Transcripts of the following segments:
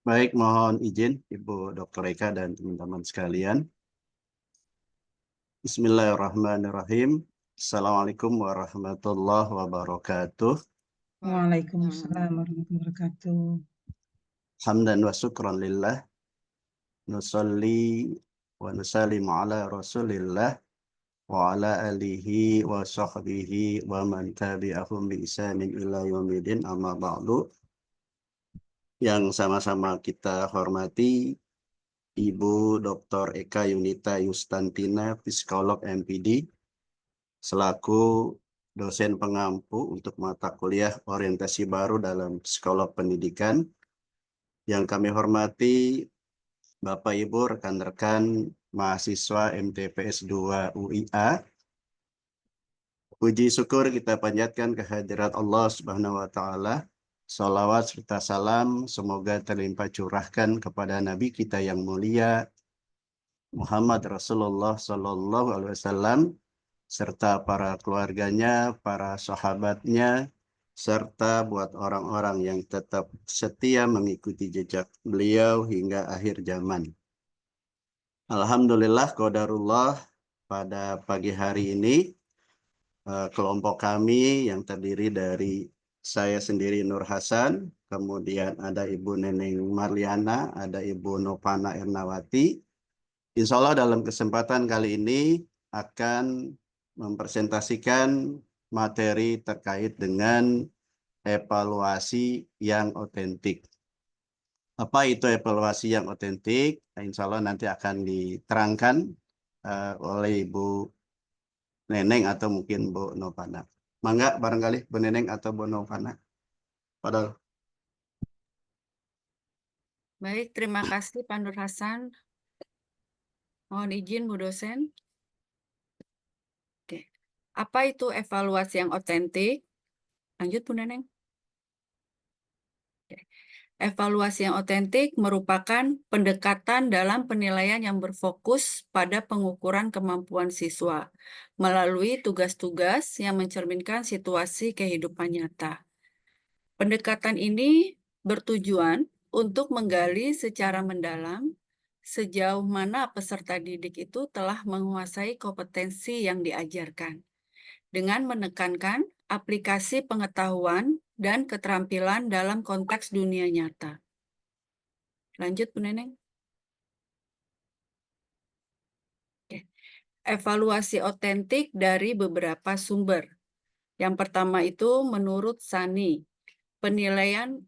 Baik, mohon izin Ibu Dr. Eka dan teman-teman sekalian. Bismillahirrahmanirrahim. Assalamualaikum warahmatullahi wabarakatuh. Waalaikumsalam warahmatullahi wabarakatuh. Hamdan wa syukran lillah. Nusalli wa nusallimu ala rasulillah wa ala alihi wa sahbihi wa man tabi'ahum bi ihsanin ila yaumidin amma ba'du. Yang sama-sama kita hormati Ibu Dr. Eka Yunita Yustantina, psikolog MPD, selaku dosen pengampu untuk mata kuliah orientasi baru dalam psikolog pendidikan. Yang kami hormati Bapak Ibu rekan-rekan mahasiswa MTPS 2 UIA. Puji syukur kita panjatkan kehadirat Allah Subhanahu wa taala. Salawat serta salam semoga terlimpah curahkan kepada Nabi kita yang mulia Muhammad Rasulullah Sallallahu Alaihi Wasallam, serta para keluarganya, para sahabatnya, serta buat orang-orang yang tetap setia mengikuti jejak beliau hingga akhir zaman. Alhamdulillah, qadarullah, pada pagi hari ini kelompok kami yang terdiri dari saya sendiri Nur Hasan, kemudian ada Ibu Neneng Marliana, ada Ibu Novana Ernawati. Insya Allah dalam kesempatan kali ini akan mempresentasikan materi terkait dengan evaluasi yang otentik. Apa itu evaluasi yang otentik? Insya Allah nanti akan diterangkan oleh Ibu Neneng atau mungkin Bu Novana. Mangga barangkali Bu Neneng atau Bu Novana. Padahal. Baik, terima kasih Pak Nur Hasan. Mohon izin Bu dosen. Oke. Apa itu evaluasi yang otentik? Lanjut Bu Neneng. Oke. Evaluasi yang otentik merupakan pendekatan dalam penilaian yang berfokus pada pengukuran kemampuan siswa melalui tugas-tugas yang mencerminkan situasi kehidupan nyata. Pendekatan ini bertujuan untuk menggali secara mendalam sejauh mana peserta didik itu telah menguasai kompetensi yang diajarkan, dengan menekankan aplikasi pengetahuan dan keterampilan dalam konteks dunia nyata. Lanjut, Bu Neneng. Oke. Evaluasi otentik dari beberapa sumber. Yang pertama itu menurut Sani, penilaian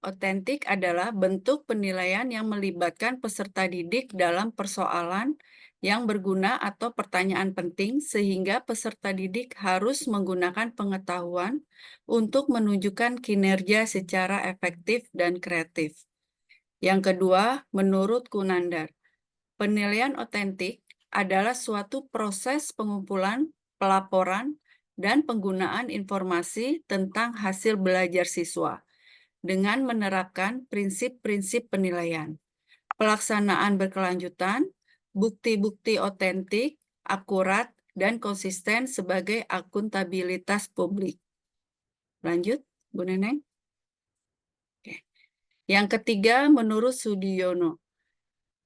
otentik adalah bentuk penilaian yang melibatkan peserta didik dalam persoalan yang berguna atau pertanyaan penting sehingga peserta didik harus menggunakan pengetahuan untuk menunjukkan kinerja secara efektif dan kreatif. Yang kedua, menurut Kunandar, penilaian otentik adalah suatu proses pengumpulan, pelaporan, dan penggunaan informasi tentang hasil belajar siswa dengan menerapkan prinsip-prinsip penilaian, pelaksanaan berkelanjutan, bukti-bukti otentik, akurat, dan konsisten sebagai akuntabilitas publik. Lanjut, Bu Neneng. Oke. Yang ketiga, menurut Sudiono,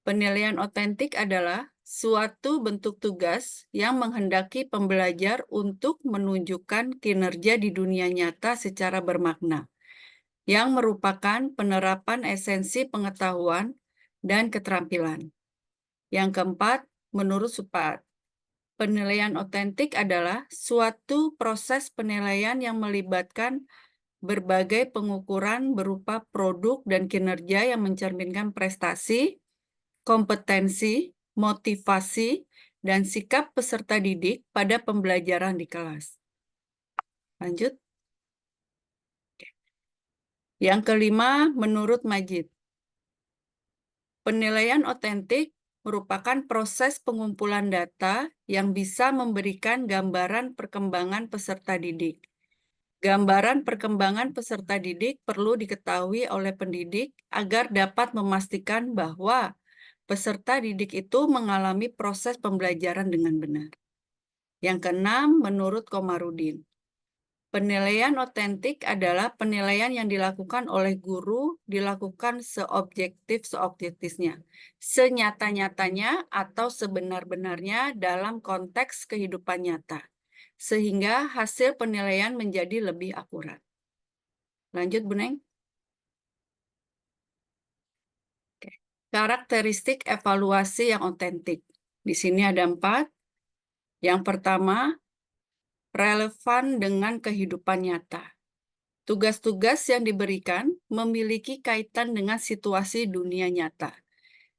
penilaian otentik adalah suatu bentuk tugas yang menghendaki pembelajar untuk menunjukkan kinerja di dunia nyata secara bermakna, yang merupakan penerapan esensi pengetahuan dan keterampilan. Yang keempat, menurut Supat, penilaian otentik adalah suatu proses penilaian yang melibatkan berbagai pengukuran berupa produk dan kinerja yang mencerminkan prestasi, kompetensi, motivasi, dan sikap peserta didik pada pembelajaran di kelas. Lanjut. Yang kelima, menurut Majid, penilaian otentik merupakan proses pengumpulan data yang bisa memberikan gambaran perkembangan peserta didik. Gambaran perkembangan peserta didik perlu diketahui oleh pendidik agar dapat memastikan bahwa peserta didik itu mengalami proses pembelajaran dengan benar. Yang keenam, menurut Komarudin, Penilaian otentik adalah penilaian yang dilakukan oleh guru, dilakukan seobjektif-seobjektifnya, senyata-nyatanya atau sebenar-benarnya dalam konteks kehidupan nyata, sehingga hasil penilaian menjadi lebih akurat. Lanjut, Bu Neng. Oke. Karakteristik evaluasi yang otentik. Di sini ada 4. Yang pertama, relevan dengan kehidupan nyata. Tugas-tugas yang diberikan memiliki kaitan dengan situasi dunia nyata,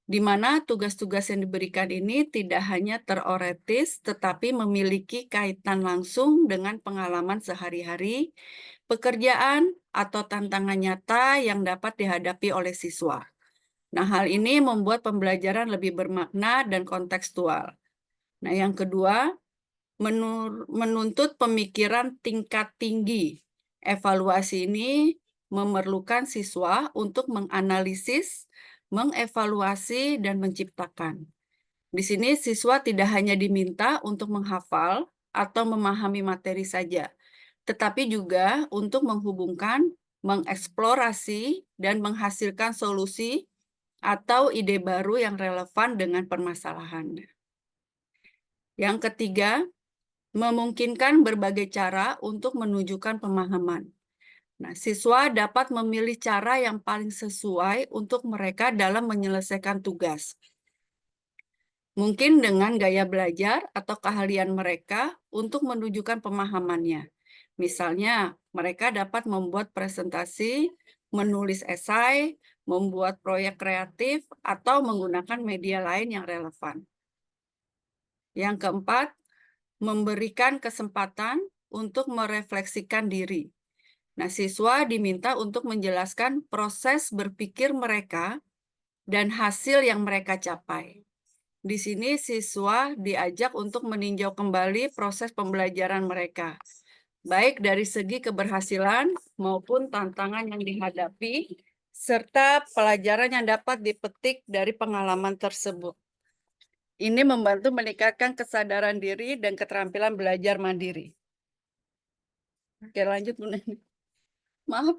di mana tugas-tugas yang diberikan ini tidak hanya teoretis, tetapi memiliki kaitan langsung dengan pengalaman sehari-hari, pekerjaan, atau tantangan nyata yang dapat dihadapi oleh siswa. Nah, hal ini membuat pembelajaran lebih bermakna dan kontekstual. Nah, yang kedua, menuntut pemikiran tingkat tinggi. Evaluasi ini memerlukan siswa untuk menganalisis, mengevaluasi, dan menciptakan. Di sini siswa tidak hanya diminta untuk menghafal atau memahami materi saja, tetapi juga untuk menghubungkan, mengeksplorasi, dan menghasilkan solusi atau ide baru yang relevan dengan permasalahan. Yang ketiga, memungkinkan berbagai cara untuk menunjukkan pemahaman. Nah, siswa dapat memilih cara yang paling sesuai untuk mereka dalam menyelesaikan tugas. Mungkin dengan gaya belajar atau keahlian mereka untuk menunjukkan pemahamannya. Misalnya, mereka dapat membuat presentasi, menulis esai, membuat proyek kreatif, atau menggunakan media lain yang relevan. Yang keempat, memberikan kesempatan untuk merefleksikan diri. Nah, siswa diminta untuk menjelaskan proses berpikir mereka dan hasil yang mereka capai. Di sini siswa diajak untuk meninjau kembali proses pembelajaran mereka, baik dari segi keberhasilan maupun tantangan yang dihadapi, serta pelajaran yang dapat dipetik dari pengalaman tersebut. Ini membantu meningkatkan kesadaran diri dan keterampilan belajar mandiri. Oke, lanjut, Bu Neni. Maaf.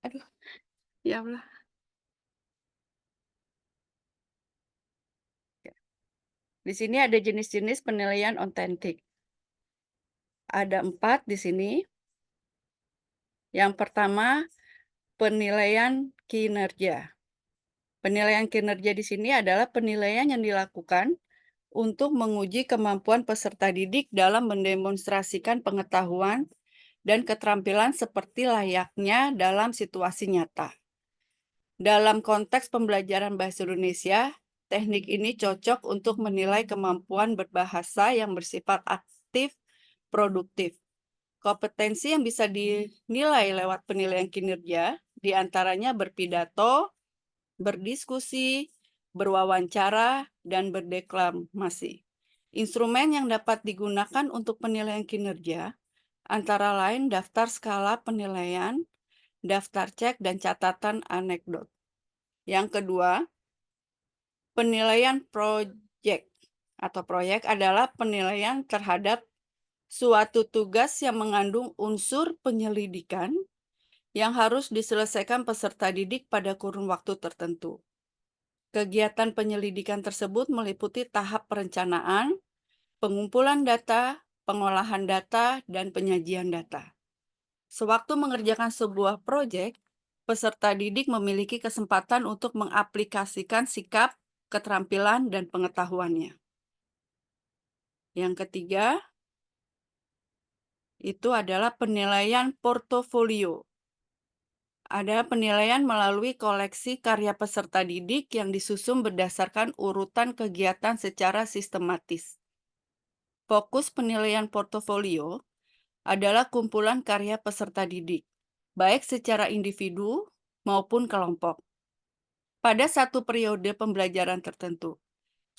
Aduh, ya Allah. Di sini ada jenis-jenis penilaian otentik. Ada 4 di sini. Yang pertama, penilaian kinerja. Penilaian kinerja di sini adalah penilaian yang dilakukan untuk menguji kemampuan peserta didik dalam mendemonstrasikan pengetahuan dan keterampilan seperti layaknya dalam situasi nyata. Dalam konteks pembelajaran bahasa Indonesia, teknik ini cocok untuk menilai kemampuan berbahasa yang bersifat aktif, produktif. Kompetensi yang bisa dinilai lewat penilaian kinerja diantaranya berpidato, berdiskusi, berwawancara, dan berdeklamasi. Instrumen yang dapat digunakan untuk penilaian kinerja antara lain daftar skala penilaian, daftar cek, dan catatan anekdot. Yang kedua, penilaian proyek atau proyek adalah penilaian terhadap suatu tugas yang mengandung unsur penyelidikan yang harus diselesaikan peserta didik pada kurun waktu tertentu. Kegiatan penyelidikan tersebut meliputi tahap perencanaan, pengumpulan data, pengolahan data, dan penyajian data. Sewaktu mengerjakan sebuah proyek, peserta didik memiliki kesempatan untuk mengaplikasikan sikap, keterampilan, dan pengetahuannya. Yang ketiga, itu adalah penilaian portofolio. Ada penilaian melalui koleksi karya peserta didik yang disusun berdasarkan urutan kegiatan secara sistematis. Fokus penilaian portofolio adalah kumpulan karya peserta didik, baik secara individu maupun kelompok. Pada satu periode pembelajaran tertentu,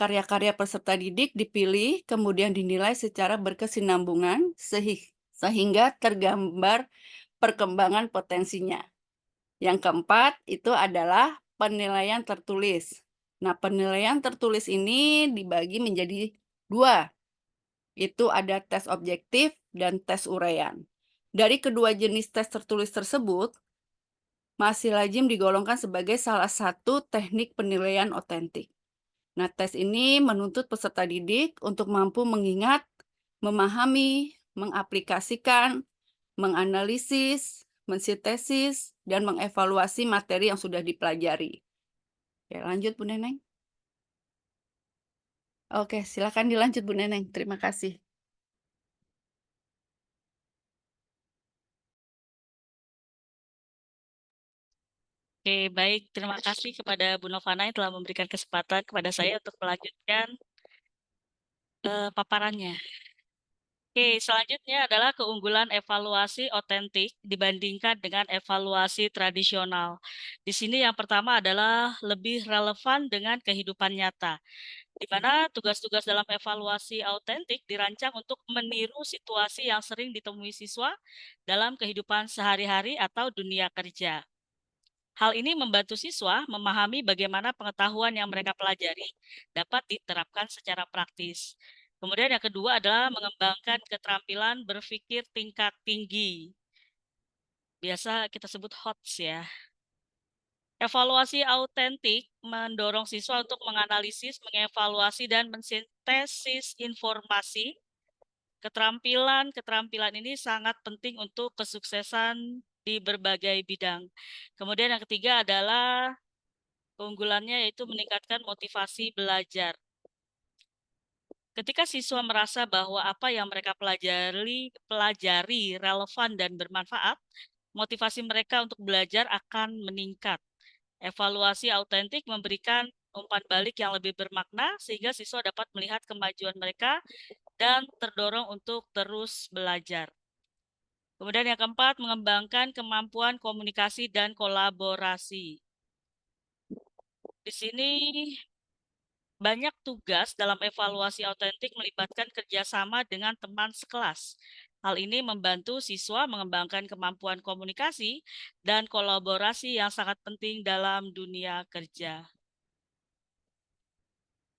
karya-karya peserta didik dipilih kemudian dinilai secara berkesinambungan sehingga tergambar perkembangan potensinya. Yang keempat itu adalah penilaian tertulis. Nah, penilaian tertulis ini dibagi menjadi 2. Itu ada tes objektif dan tes uraian. Dari kedua jenis tes tertulis tersebut, masih lazim digolongkan sebagai salah satu teknik penilaian otentik. Nah, tes ini menuntut peserta didik untuk mampu mengingat, memahami, mengaplikasikan, menganalisis, mensintesis, dan mengevaluasi materi yang sudah dipelajari. Ya, lanjut Bu Neneng. Oke, silakan dilanjut Bu Neneng. Terima kasih. Oke, baik. Terima kasih kepada Bu Novana yang telah memberikan kesempatan kepada saya untuk melanjutkan paparannya. Oke, selanjutnya adalah keunggulan evaluasi otentik dibandingkan dengan evaluasi tradisional. Di sini yang pertama adalah lebih relevan dengan kehidupan nyata, di mana tugas-tugas dalam evaluasi autentik dirancang untuk meniru situasi yang sering ditemui siswa dalam kehidupan sehari-hari atau dunia kerja. Hal ini membantu siswa memahami bagaimana pengetahuan yang mereka pelajari dapat diterapkan secara praktis. Kemudian yang kedua adalah mengembangkan keterampilan berpikir tingkat tinggi. Biasa kita sebut HOTS ya. Evaluasi autentik mendorong siswa untuk menganalisis, mengevaluasi, dan mensintesis informasi. Keterampilan ini sangat penting untuk kesuksesan di berbagai bidang. Kemudian yang ketiga adalah keunggulannya yaitu meningkatkan motivasi belajar. Ketika siswa merasa bahwa apa yang mereka pelajari relevan dan bermanfaat, motivasi mereka untuk belajar akan meningkat. Evaluasi autentik memberikan umpan balik yang lebih bermakna sehingga siswa dapat melihat kemajuan mereka dan terdorong untuk terus belajar. Kemudian yang keempat, mengembangkan kemampuan komunikasi dan kolaborasi. Di sini banyak tugas dalam evaluasi autentik melibatkan kerjasama dengan teman sekelas. Hal ini membantu siswa mengembangkan kemampuan komunikasi dan kolaborasi yang sangat penting dalam dunia kerja.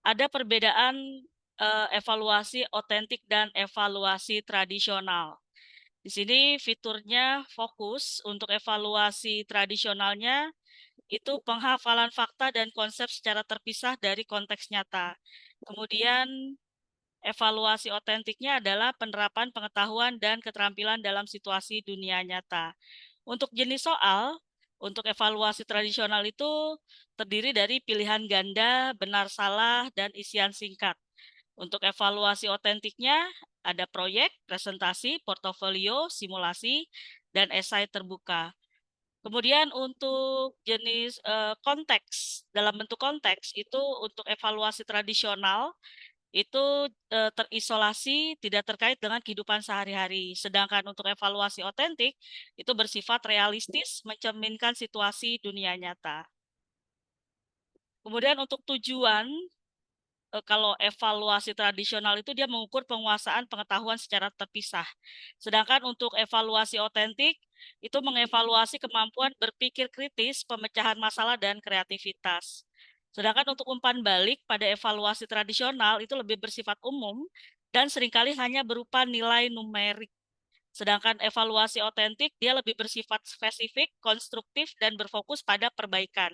Ada perbedaan evaluasi otentik dan evaluasi tradisional. Di sini fiturnya fokus untuk evaluasi tradisionalnya itu penghafalan fakta dan konsep secara terpisah dari konteks nyata. Kemudian evaluasi otentiknya adalah penerapan pengetahuan dan keterampilan dalam situasi dunia nyata. Untuk jenis soal, untuk evaluasi tradisional itu terdiri dari pilihan ganda, benar salah, dan isian singkat. Untuk evaluasi otentiknya ada proyek, presentasi, portofolio, simulasi, dan esai terbuka. Kemudian untuk jenis konteks, dalam bentuk konteks itu untuk evaluasi tradisional itu terisolasi, tidak terkait dengan kehidupan sehari-hari. Sedangkan untuk evaluasi otentik itu bersifat realistis, mencerminkan situasi dunia nyata. Kemudian untuk tujuan, kalau evaluasi tradisional itu dia mengukur penguasaan pengetahuan secara terpisah. Sedangkan untuk evaluasi otentik itu mengevaluasi kemampuan berpikir kritis, pemecahan masalah, dan kreativitas. Sedangkan untuk umpan balik pada evaluasi tradisional itu lebih bersifat umum dan seringkali hanya berupa nilai numerik. Sedangkan evaluasi otentik dia lebih bersifat spesifik, konstruktif, dan berfokus pada perbaikan.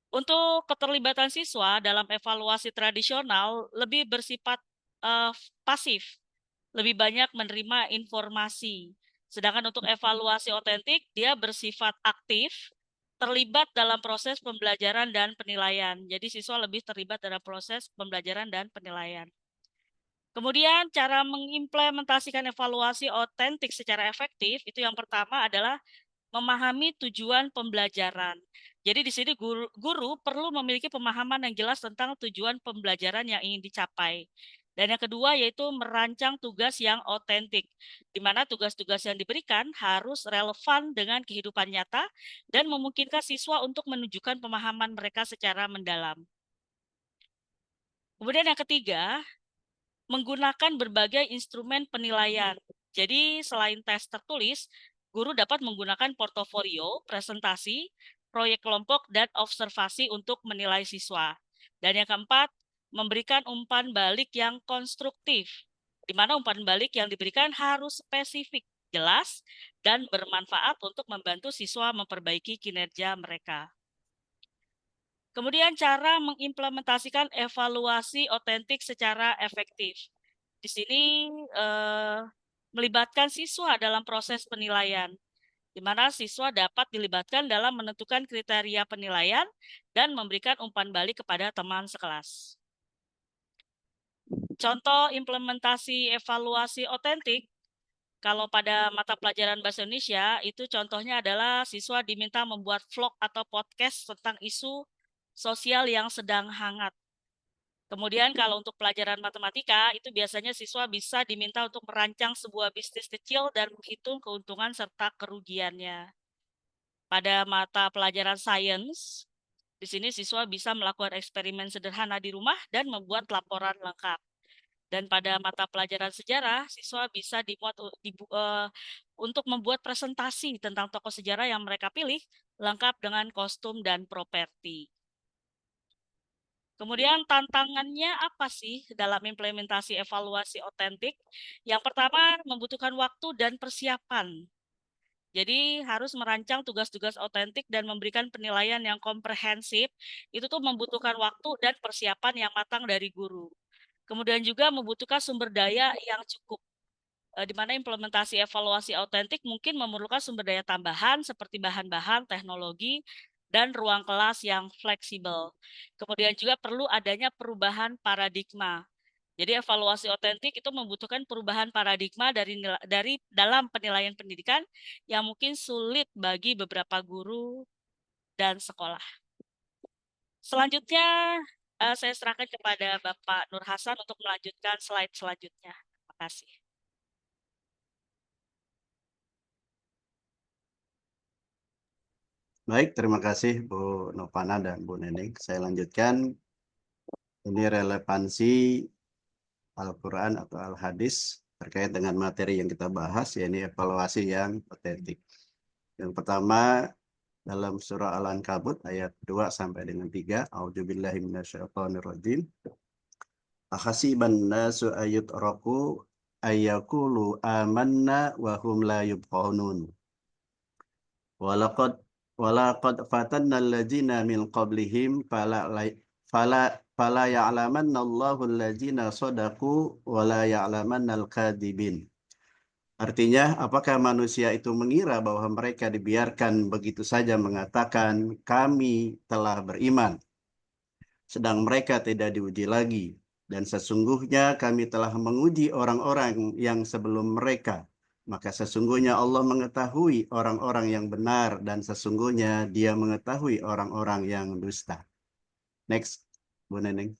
Untuk keterlibatan siswa dalam evaluasi tradisional lebih bersifat pasif, lebih banyak menerima informasi. Sedangkan untuk evaluasi otentik, dia bersifat aktif, terlibat dalam proses pembelajaran dan penilaian. Jadi siswa lebih terlibat dalam proses pembelajaran dan penilaian. Kemudian cara mengimplementasikan evaluasi otentik secara efektif, itu yang pertama adalah memahami tujuan pembelajaran. Jadi di sini guru perlu memiliki pemahaman yang jelas tentang tujuan pembelajaran yang ingin dicapai. Dan yang kedua yaitu merancang tugas yang otentik, di mana tugas-tugas yang diberikan harus relevan dengan kehidupan nyata dan memungkinkan siswa untuk menunjukkan pemahaman mereka secara mendalam. Kemudian yang ketiga, menggunakan berbagai instrumen penilaian. Jadi selain tes tertulis, guru dapat menggunakan portofolio, presentasi, proyek kelompok, dan observasi untuk menilai siswa. Dan yang keempat, memberikan umpan balik yang konstruktif, di mana umpan balik yang diberikan harus spesifik. jelas dan bermanfaat untuk membantu siswa memperbaiki kinerja mereka. Kemudian cara mengimplementasikan evaluasi otentik secara efektif. Di sini melibatkan siswa dalam proses penilaian, di mana siswa dapat dilibatkan dalam menentukan kriteria penilaian dan memberikan umpan balik kepada teman sekelas. Contoh implementasi evaluasi otentik, kalau pada mata pelajaran Bahasa Indonesia, itu contohnya adalah siswa diminta membuat vlog atau podcast tentang isu sosial yang sedang hangat. Kemudian kalau untuk pelajaran matematika, itu biasanya siswa bisa diminta untuk merancang sebuah bisnis kecil dan menghitung keuntungan serta kerugiannya. Pada mata pelajaran sains, di sini siswa bisa melakukan eksperimen sederhana di rumah dan membuat laporan lengkap. Dan pada mata pelajaran sejarah, siswa bisa untuk membuat presentasi tentang tokoh sejarah yang mereka pilih, lengkap dengan kostum dan properti. Kemudian tantangannya apa sih dalam implementasi evaluasi otentik? Yang pertama, membutuhkan waktu dan persiapan. Jadi harus merancang tugas-tugas otentik dan memberikan penilaian yang komprehensif, itu tuh membutuhkan waktu dan persiapan yang matang dari guru. Kemudian juga membutuhkan sumber daya yang cukup, di mana implementasi evaluasi otentik mungkin memerlukan sumber daya tambahan seperti bahan-bahan, teknologi, dan ruang kelas yang fleksibel. Kemudian juga perlu adanya perubahan paradigma. Jadi evaluasi otentik itu membutuhkan perubahan paradigma dari dalam penilaian pendidikan yang mungkin sulit bagi beberapa guru dan sekolah. Selanjutnya saya serahkan kepada Bapak Nur Hasan untuk melanjutkan slide selanjutnya. Terima kasih. Baik, terima kasih Bu Novana dan Bu Neneng. Saya lanjutkan. Ini relevansi Al-Quran atau Al-Hadis terkait dengan materi yang kita bahas, yaitu evaluasi yang otentik. Yang pertama, dalam surah Al-Ankabut ayat 2 sampai dengan 3, A'udzubillahi minasyaitonirrajim. Ahasiban nasu ayyutraku ayyaqulu amanna wa hum la yubqanun. Walaqad fatanna allazina min qablihim fala ya'lamanna Allahu allazina sadaqu wa la ya'lamanna al-kadhibin. Artinya, apakah manusia itu mengira bahwa mereka dibiarkan begitu saja mengatakan kami telah beriman, sedang mereka tidak diuji lagi, dan sesungguhnya kami telah menguji orang-orang yang sebelum mereka. Maka sesungguhnya Allah mengetahui orang-orang yang benar dan sesungguhnya Dia mengetahui orang-orang yang dusta. Next, Bu Neneng.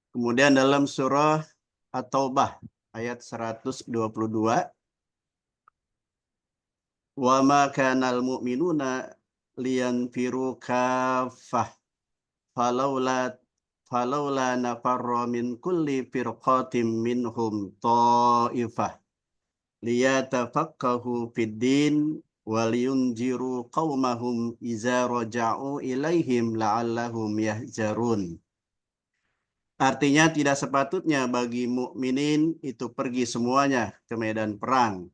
Kemudian dalam surah At-Taubah ayat 122, wa ma kanal mu'minuna liyanfiru kaffah falaula nafarra min kulli firqatin minhum ta'ifah liyatafaqahu fid din waliyunziru qaumahum iza raja'u ilaihim la'allahum yahzarun. Artinya tidak sepatutnya bagi mukminin itu pergi semuanya ke medan perang.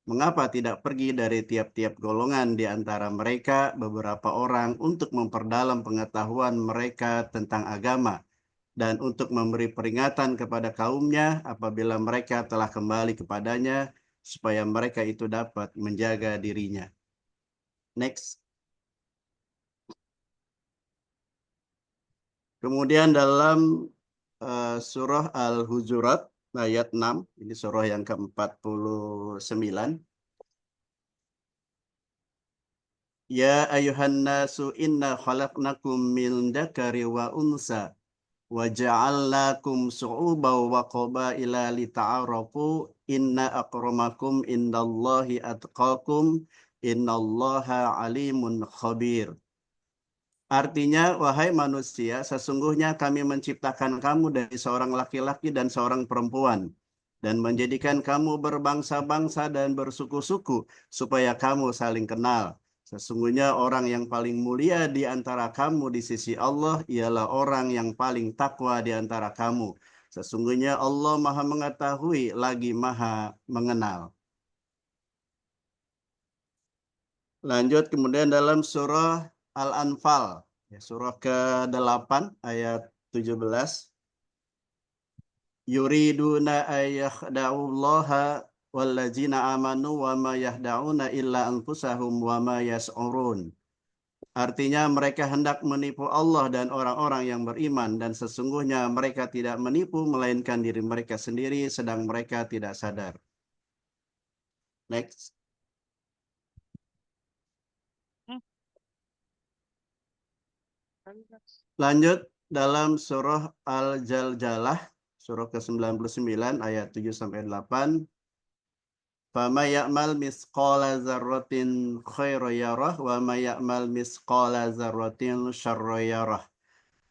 Mengapa tidak pergi dari tiap-tiap golongan di antara mereka beberapa orang untuk memperdalam pengetahuan mereka tentang agama dan untuk memberi peringatan kepada kaumnya apabila mereka telah kembali kepadanya supaya mereka itu dapat menjaga dirinya. Next. Kemudian dalam surah Al-Hujurat ayat 6, ini surah yang ke-49. Ya ayuhan nasu inna khalaqnakum min dzakari wa unsa wa ja'alnakum syu'uban wa qabaila lita'arafu inna akramakum indallahi atqakum innallaha alimun khabir. Artinya, wahai manusia, sesungguhnya kami menciptakan kamu dari seorang laki-laki dan seorang perempuan, dan menjadikan kamu berbangsa-bangsa dan bersuku-suku, supaya kamu saling kenal. Sesungguhnya orang yang paling mulia di antara kamu di sisi Allah ialah orang yang paling takwa di antara kamu. Sesungguhnya Allah Maha mengetahui lagi Maha mengenal. Lanjut kemudian dalam surah Al-Anfal, surah ke-8 ayat 17. Yuriduna ayyakhda'ullaha wallazina amanu wa ma yahda'una illa anfusahum wa ma yas'urun. Artinya mereka hendak menipu Allah dan orang-orang yang beriman, dan sesungguhnya mereka tidak menipu melainkan diri mereka sendiri sedang mereka tidak sadar. Next. Lanjut dalam surah Al-Jaljalah, surah ke-99 ayat 7-8. Fama ya'mal misqala dzarratin khairan yarah wa ma ya'mal misqala dzarratin syarran yarah.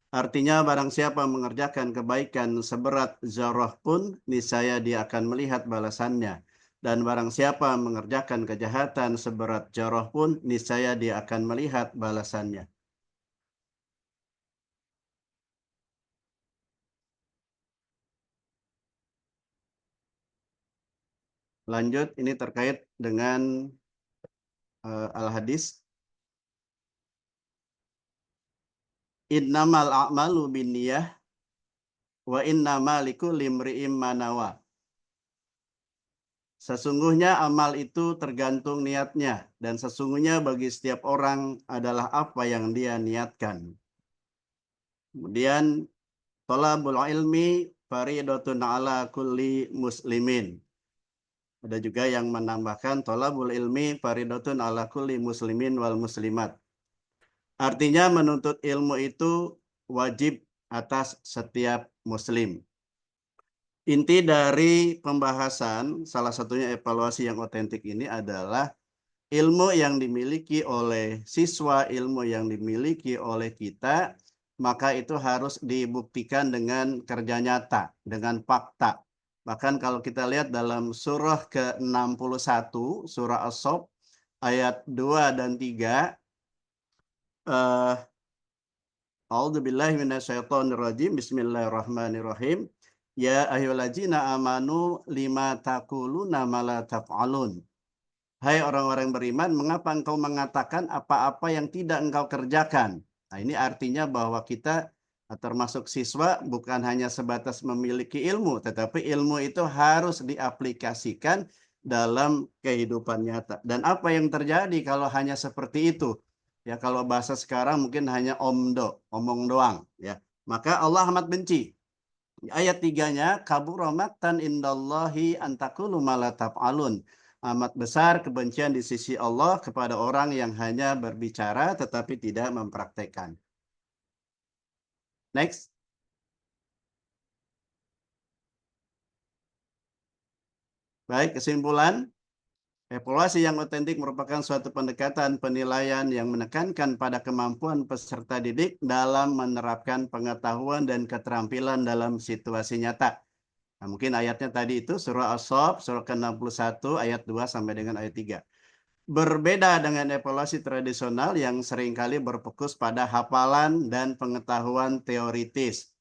Artinya barang siapa mengerjakan kebaikan seberat zarah pun niscaya dia akan melihat balasannya, dan barang siapa mengerjakan kejahatan seberat zarah pun niscaya dia akan melihat balasannya. Lanjut, ini terkait dengan al-hadis. Innamal a'malu binniyah wa innama likulli imri'in ma nawa. Sesungguhnya amal itu tergantung niatnya, dan sesungguhnya bagi setiap orang adalah apa yang dia niatkan. Kemudian thalabul ilmi faridatun ala kulli muslimin. Ada juga yang menambahkan thalabul ilmi faridatun ala kulli muslimin wal muslimat. Artinya menuntut ilmu itu wajib atas setiap muslim. Inti dari pembahasan salah satunya evaluasi yang otentik ini adalah ilmu yang dimiliki oleh siswa, ilmu yang dimiliki oleh kita, maka itu harus dibuktikan dengan kerja nyata, dengan fakta. Bahkan kalau kita lihat dalam surah ke-61, surah As-Saff, ayat 2 dan 3, A'udzubillahi minasyaitonirrajim. Bismillahirrahmanirrahim. Ya ayyuhallazina amanu lima taquluna ma la taf'alun. Hai orang-orang beriman, mengapa engkau mengatakan apa-apa yang tidak engkau kerjakan? Nah, ini artinya bahwa kita termasuk siswa bukan hanya sebatas memiliki ilmu, tetapi ilmu itu harus diaplikasikan dalam kehidupan nyata. Dan apa yang terjadi kalau hanya seperti itu? Ya, kalau bahasa sekarang mungkin hanya omong doang, ya. Maka Allah amat benci. Ayat 3-nya, kabura maqtan indallahi an taqulu ma la taf'alun. Amat besar kebencian di sisi Allah kepada orang yang hanya berbicara tetapi tidak mempraktekkan. Next. Baik, kesimpulan. Evaluasi yang otentik merupakan suatu pendekatan penilaian yang menekankan pada kemampuan peserta didik dalam menerapkan pengetahuan dan keterampilan dalam situasi nyata. Nah, mungkin ayatnya tadi itu surah As-Saff, surah ke-61 ayat 2 sampai dengan ayat 3. Berbeda dengan evaluasi tradisional yang seringkali berfokus pada hafalan dan pengetahuan teoritis.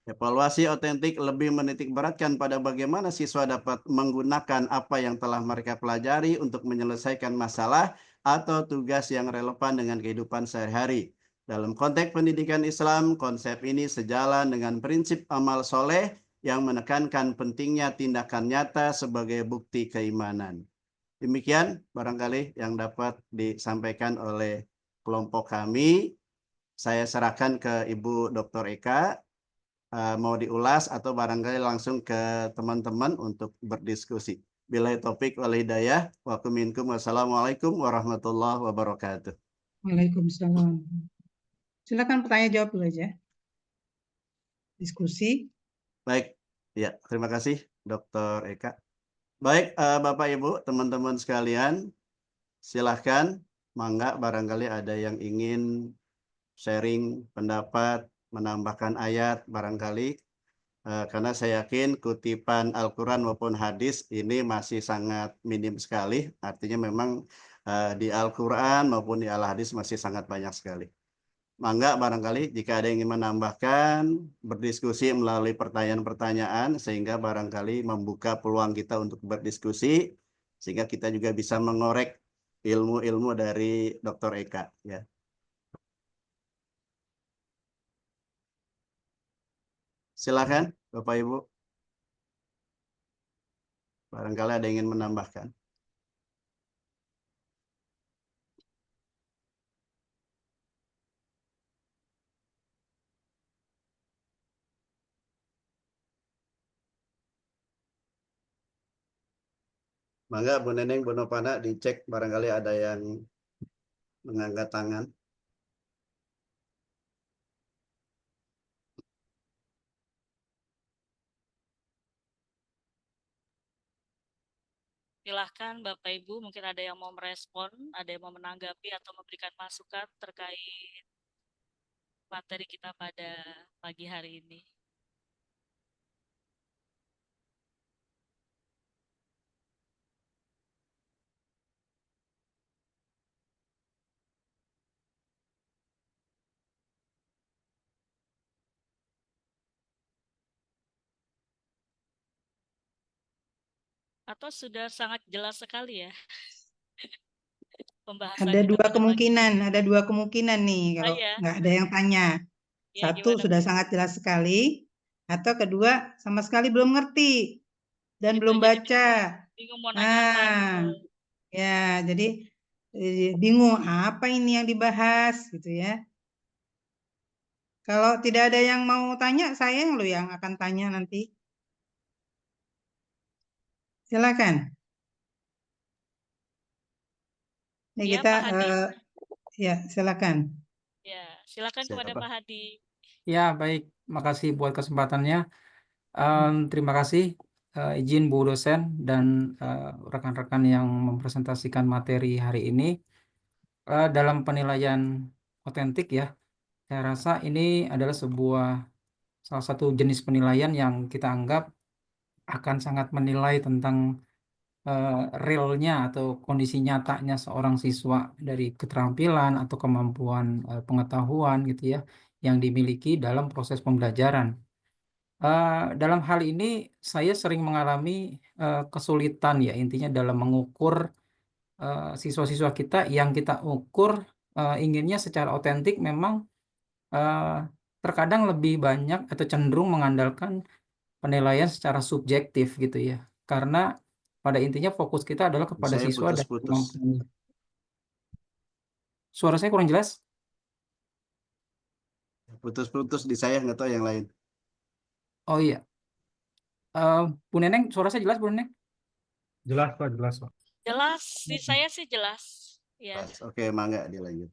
Evaluasi otentik lebih menitik beratkan pada bagaimana siswa dapat menggunakan apa yang telah mereka pelajari untuk menyelesaikan masalah atau tugas yang relevan dengan kehidupan sehari-hari. Dalam konteks pendidikan Islam, konsep ini sejalan dengan prinsip amal soleh yang menekankan pentingnya tindakan nyata sebagai bukti keimanan. Demikian barangkali yang dapat disampaikan oleh kelompok kami. Saya serahkan ke Ibu Dr. Eka. Mau diulas atau barangkali langsung ke teman-teman untuk berdiskusi. Billahi taufik wal hidayah. Wa minkum. Wassalamualaikum warahmatullahi wabarakatuh. Waalaikumsalam. Silakan bertanya jawab dulu aja. Diskusi. Baik, ya terima kasih Dr. Eka. Baik, Bapak Ibu, teman-teman sekalian, silahkan, mangga barangkali ada yang ingin sharing pendapat, menambahkan ayat barangkali, karena saya yakin kutipan Al-Quran maupun hadis ini masih sangat minim sekali, artinya memang di Al-Quran maupun di Al-Hadis masih sangat banyak sekali. Mangga barangkali jika ada yang ingin menambahkan, berdiskusi melalui pertanyaan-pertanyaan, sehingga barangkali membuka peluang kita untuk berdiskusi, sehingga kita juga bisa mengorek ilmu-ilmu dari Dr. Eka. Ya. Silakan, Bapak Ibu. Barangkali ada yang ingin menambahkan. Mangga Bu Neneng, Bu Novana dicek barangkali ada yang mengangkat tangan. Silahkan Bapak Ibu, mungkin ada yang mau merespon, ada yang mau menanggapi atau memberikan masukan terkait materi kita pada pagi hari ini. Atau sudah sangat jelas sekali ya pembahasan Ada kita dua pada pagi. kemungkinan, ada dua kemungkinan nih Oh kalau iya, nggak ada yang tanya. ya Satu gimana sudah Bu? sangat jelas sekali, atau kedua sama sekali belum ngerti dan Itu belum jadi baca. bingung mau nanya apa gitu. Ya, jadi bingung apa ini yang dibahas gitu ya. Kalau tidak ada yang mau tanya, saya loh yang akan tanya nanti. Silakan. Ini Ya, kita Pak Hadi. ya silakan. Ya, silakan kepada Siapa? Pak Hadi. Ya, baik. Makasih buat kesempatannya. Terima kasih izin Bu dosen dan rekan-rekan yang mempresentasikan materi hari ini. Dalam penilaian otentik ya, saya rasa ini adalah salah satu jenis penilaian yang kita anggap akan sangat menilai tentang realnya atau kondisi nyatanya seorang siswa dari keterampilan atau kemampuan pengetahuan gitu ya yang dimiliki dalam proses pembelajaran. Dalam hal ini saya sering mengalami kesulitan ya intinya dalam mengukur siswa-siswa kita yang kita ukur inginnya secara otentik memang terkadang lebih banyak atau cenderung mengandalkan penilaian secara subjektif gitu ya. Karena pada intinya fokus kita adalah kepada Saya siswa dan putus-putus. kemampuannya. Suara saya kurang jelas? Putus-putus di saya, nggak tahu yang lain. Oh iya. Bu Neneng, suara saya jelas Bu Neneng? Jelas Pak, jelas Pak. Jelas, di saya sih jelas. Ya. Oke, mangga dilanjut.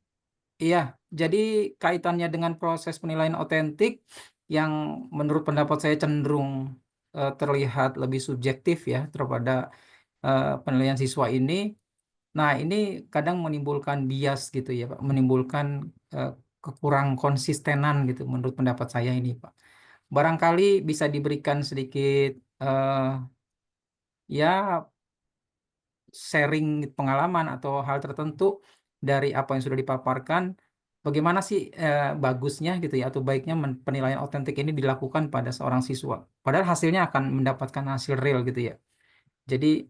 Iya, jadi kaitannya dengan proses penilaian otentik yang menurut pendapat saya cenderung terlihat lebih subjektif ya daripada penilaian siswa ini. Nah, ini kadang menimbulkan bias gitu ya, Pak, menimbulkan kekurang konsistenan gitu menurut pendapat saya ini, Pak. Barangkali bisa diberikan sedikit ya sharing pengalaman atau hal tertentu dari apa yang sudah dipaparkan, bagaimana sih bagusnya gitu ya atau baiknya penilaian otentik ini dilakukan pada seorang siswa. Padahal hasilnya akan mendapatkan hasil real gitu ya. Jadi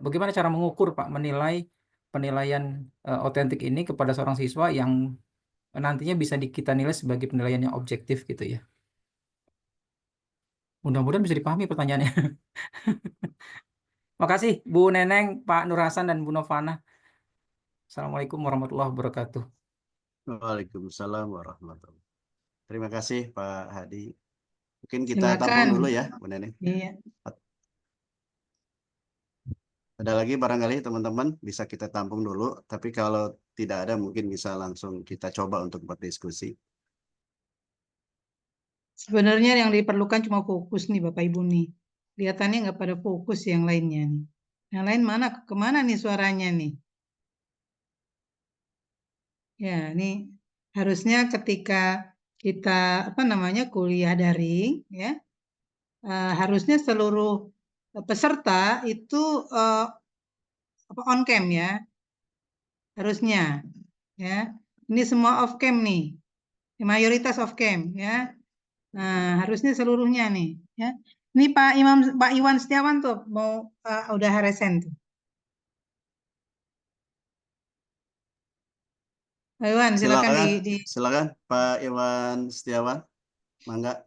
bagaimana cara mengukur Pak menilai penilaian otentik ini kepada seorang siswa yang nantinya bisa kita nilai sebagai penilaian yang objektif gitu ya. Mudah-mudahan bisa dipahami pertanyaannya. Makasih Bu Neneng, Pak Nur Hasan dan Bu Novana. Assalamualaikum warahmatullahi wabarakatuh. Waalaikumsalam warahmatullahi wabarakatuh. Terima kasih Pak Hadi. Mungkin kita tampung Silakan. dulu ya, Bu Neneng. Iya. Ada lagi barangkali teman-teman bisa kita tampung dulu, tapi kalau tidak ada mungkin bisa langsung kita coba untuk berdiskusi. Sebenarnya yang diperlukan cuma fokus nih Bapak Ibu nih. Kelihatannya nggak pada fokus yang lainnya nih. Yang lain mana kemana nih suaranya nih? Ya, ini harusnya ketika kita kuliah daring ya, harusnya seluruh peserta itu on cam ya. Harusnya ya. Ini semua off cam nih. mayoritas of came ya. Nah, harusnya seluruhnya nih ya. Ini Pak Iwan Setiawan tuh mau udah resen tuh. Pak Iwan silakan Silakan, silakan Pak Iwan Setiawan. Mangga.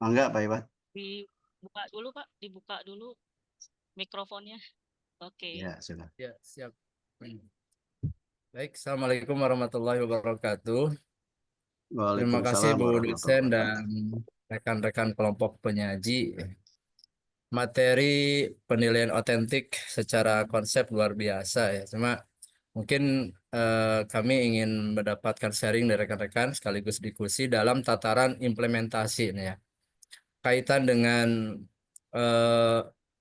Mangga Pak Iwan. Dibuka dulu Pak, dibuka dulu mikrofonnya. Oke. Ya, silakan. Ya, siap. Baik, Assalamualaikum warahmatullahi wabarakatuh. Terima kasih Waalaikumsalam Bu warahmatullahi dosen dan wabarakatuh. rekan-rekan kelompok penyaji. Materi penilaian otentik secara konsep luar biasa ya. Cuma mungkin kami ingin mendapatkan sharing dari rekan-rekan sekaligus diskusi dalam tataran implementasi nih ya. Kaitan dengan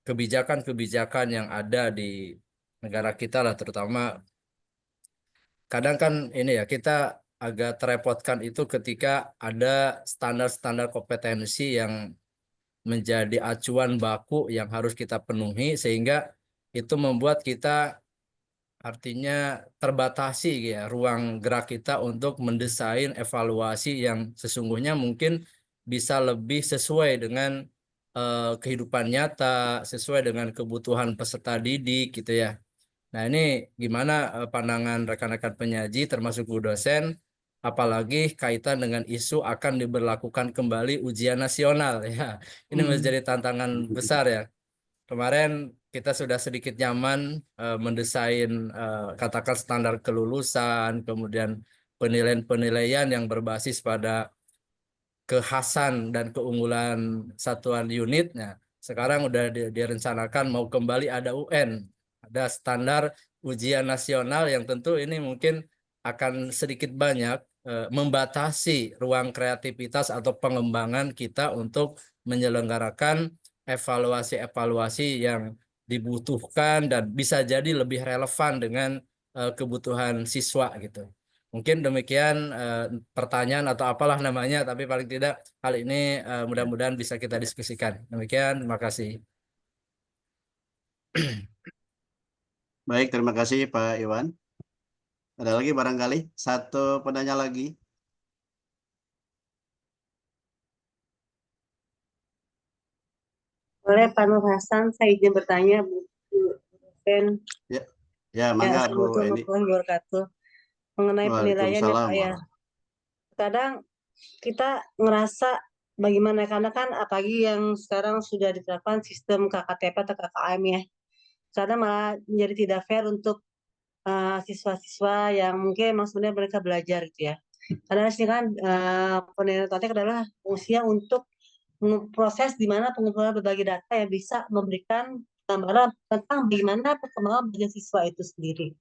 kebijakan-kebijakan yang ada di negara kita lah, terutama kadang kan ini ya kita agak terepotkan itu ketika ada standar-standar kompetensi yang menjadi acuan baku yang harus kita penuhi, sehingga itu membuat kita artinya terbatasi ya ruang gerak kita untuk mendesain evaluasi yang sesungguhnya mungkin bisa lebih sesuai dengan kehidupan nyata, sesuai dengan kebutuhan peserta didik gitu ya. Nah, ini gimana pandangan rekan-rekan penyaji termasuk Bu dosen, apalagi kaitan dengan isu akan diberlakukan kembali ujian nasional ya. Ini menjadi tantangan besar ya. Kemarin kita sudah sedikit nyaman mendesain katakan standar kelulusan, kemudian penilaian-penilaian yang berbasis pada kekhasan dan keunggulan satuan unitnya. Sekarang udah direncanakan mau kembali ada UN, ada standar ujian nasional yang tentu ini mungkin akan sedikit banyak membatasi ruang kreativitas atau pengembangan kita untuk menyelenggarakan evaluasi-evaluasi yang dibutuhkan dan bisa jadi lebih relevan dengan kebutuhan siswa gitu. Mungkin demikian pertanyaan atau apalah namanya, tapi paling tidak hal ini mudah-mudahan bisa kita diskusikan. Demikian, terima kasih. Baik, terima kasih Pak Iwan. Ada lagi barangkali? Satu penanya lagi. Boleh Pak Nur Hasan, saya izin bertanya Bu dosen. Ya, mangga Bu Assalamualaikum Eni. warahmatullahi wabarakatuh. Mengenai penilaian ya Waalaikumsalam Pak ya. Kadang kita ngerasa bagaimana, karena kan apalagi yang sekarang sudah diterapkan sistem KKTP atau KKM ya. Kadang malah menjadi tidak fair untuk siswa-siswa yang mungkin emang sebenarnya mereka belajar gitu ya. Karena sih kan penilaian otentik adalah usia untuk proses di mana pengumpulan berbagai data yang bisa memberikan gambaran tentang bagaimana perkembangan belajar siswa itu sendiri.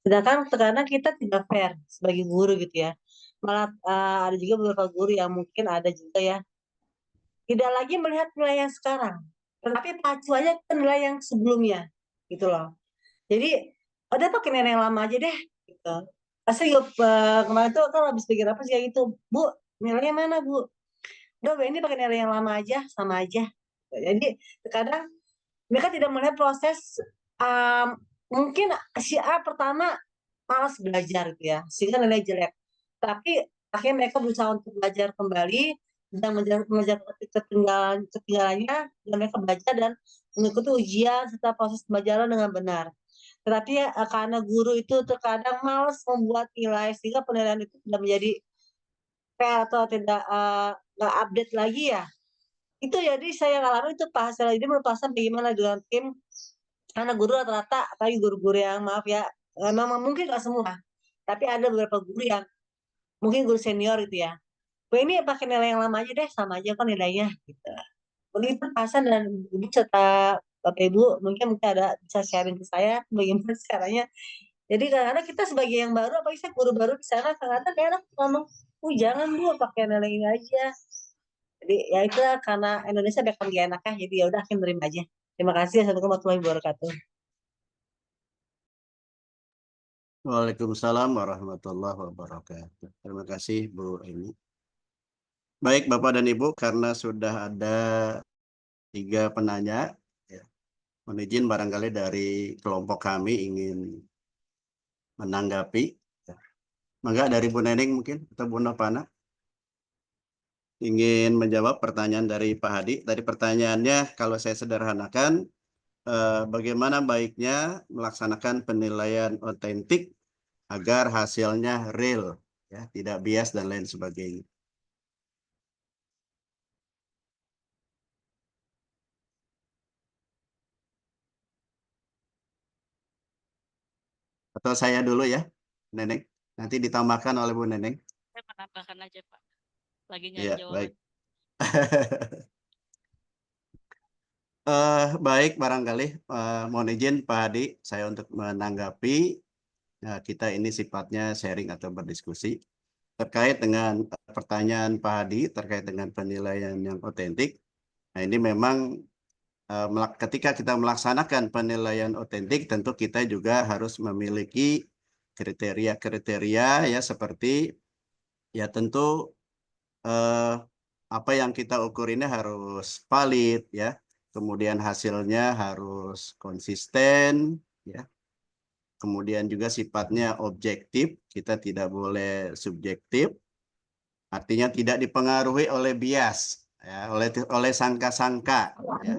Sedangkan terkadang kita tidak fair sebagai guru gitu ya. Malah ada juga beberapa guru yang mungkin ada juga ya tidak lagi melihat nilai yang sekarang, tetapi pacuannya ke nilai yang sebelumnya gitu loh. Jadi ada pakai nilai yang lama aja deh gitu. Pasti kemarin tuh kan habis pikir apa sih kayak gitu, Bu, nilainya mana Bu? Udah ini pakai nilai yang lama aja, sama aja. Jadi terkadang mereka tidak melihat proses, mungkin si A pertama malas belajar gitu ya, sehingga nilai jelek. Tapi akhirnya mereka berusaha untuk belajar kembali dan mengejar ketinggalannya, dan mereka belajar dan mengikuti ujian serta proses pembelajaran dengan benar. Tetapi karena guru itu terkadang malas membuat nilai, sehingga penilaian itu tidak menjadi fair atau tidak nggak update lagi ya. Itu jadi saya ngalamin itu Pak Hasil. Jadi menurut Pak Hasan bagaimana dengan tim, karena guru rata-rata, tapi guru-guru yang maaf ya, memang mungkin nggak semua, tapi ada beberapa guru yang mungkin guru senior gitu ya. Ini pakai nilai yang lama aja deh, sama aja kan nilainya gitu. Begitu Pak Hasan dan Ibu serta Bapak Ibu mungkin ada bisa sharing ke saya bagaimana caranya. Jadi kadang-kadang kita sebagai yang baru, apalagi saya guru baru di sana, kadang-kadang enak ngomong, jangan Bu pakai nilai ini aja. Jadi ya itu karena Indonesia bakal gak enak ya, jadi ya udah akhirnya nerima aja. Terima kasih. Assalamualaikum warahmatullahi wabarakatuh. Waalaikumsalam warahmatullahi wabarakatuh. Terima kasih Bu Eni. Baik Bapak dan Ibu, karena sudah ada 3 penanya, ya, mohon izin barangkali dari kelompok kami ingin menanggapi. Ya. Mangga dari Bu Neneng mungkin atau Bu Novana ingin menjawab pertanyaan dari Pak Hadi. Tadi pertanyaannya kalau saya sederhanakan, bagaimana baiknya melaksanakan penilaian otentik agar hasilnya real, ya, tidak bias dan lain sebagainya. Atau saya dulu ya, Neneng. Nanti ditambahkan oleh Bu Neneng. Saya menambahkan aja Pak. Lagi nyari Iya, jawaban. baik. Baik, barangkali mohon izin Pak Hadi, saya untuk menanggapi. Kita ini sifatnya sharing atau berdiskusi terkait dengan pertanyaan Pak Hadi terkait dengan penilaian yang otentik. Nah, ini memang ketika kita melaksanakan penilaian otentik, tentu kita juga harus memiliki kriteria-kriteria ya, seperti ya tentu apa yang kita ukur ini harus valid ya, kemudian hasilnya harus konsisten ya, kemudian juga sifatnya objektif, kita tidak boleh subjektif, artinya tidak dipengaruhi oleh bias ya, oleh sangka-sangka ya,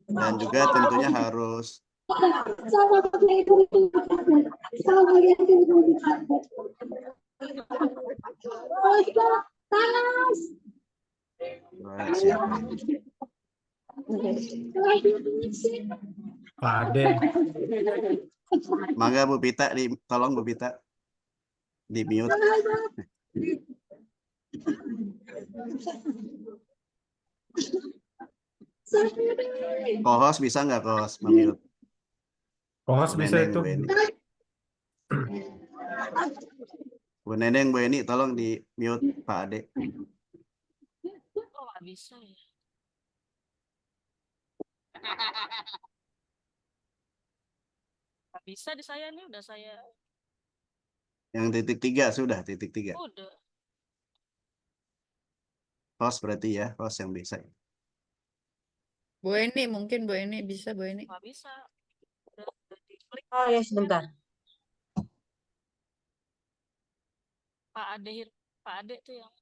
dan juga tentunya harus siapa ini? Pak Ade. Mangga Bu Pita, tolong Bu Pita di mute. Co-host bisa nggak co-host memute? Kohos bisa Neneng, itu. Bu Eni. Bu Neneng, Bu Eni, tolong di mute Pak Ade. Oh, nggak bisa ya. Nggak bisa di saya nih, udah saya. Yang titik 3 sudah, titik 3. Udah. Host berarti ya, host yang bisa. Bu Eni, mungkin Bu Eni bisa, Bu Eni. Nggak bisa. Udah diklik. Oh ya, sebentar. Pak Ade tuh yang.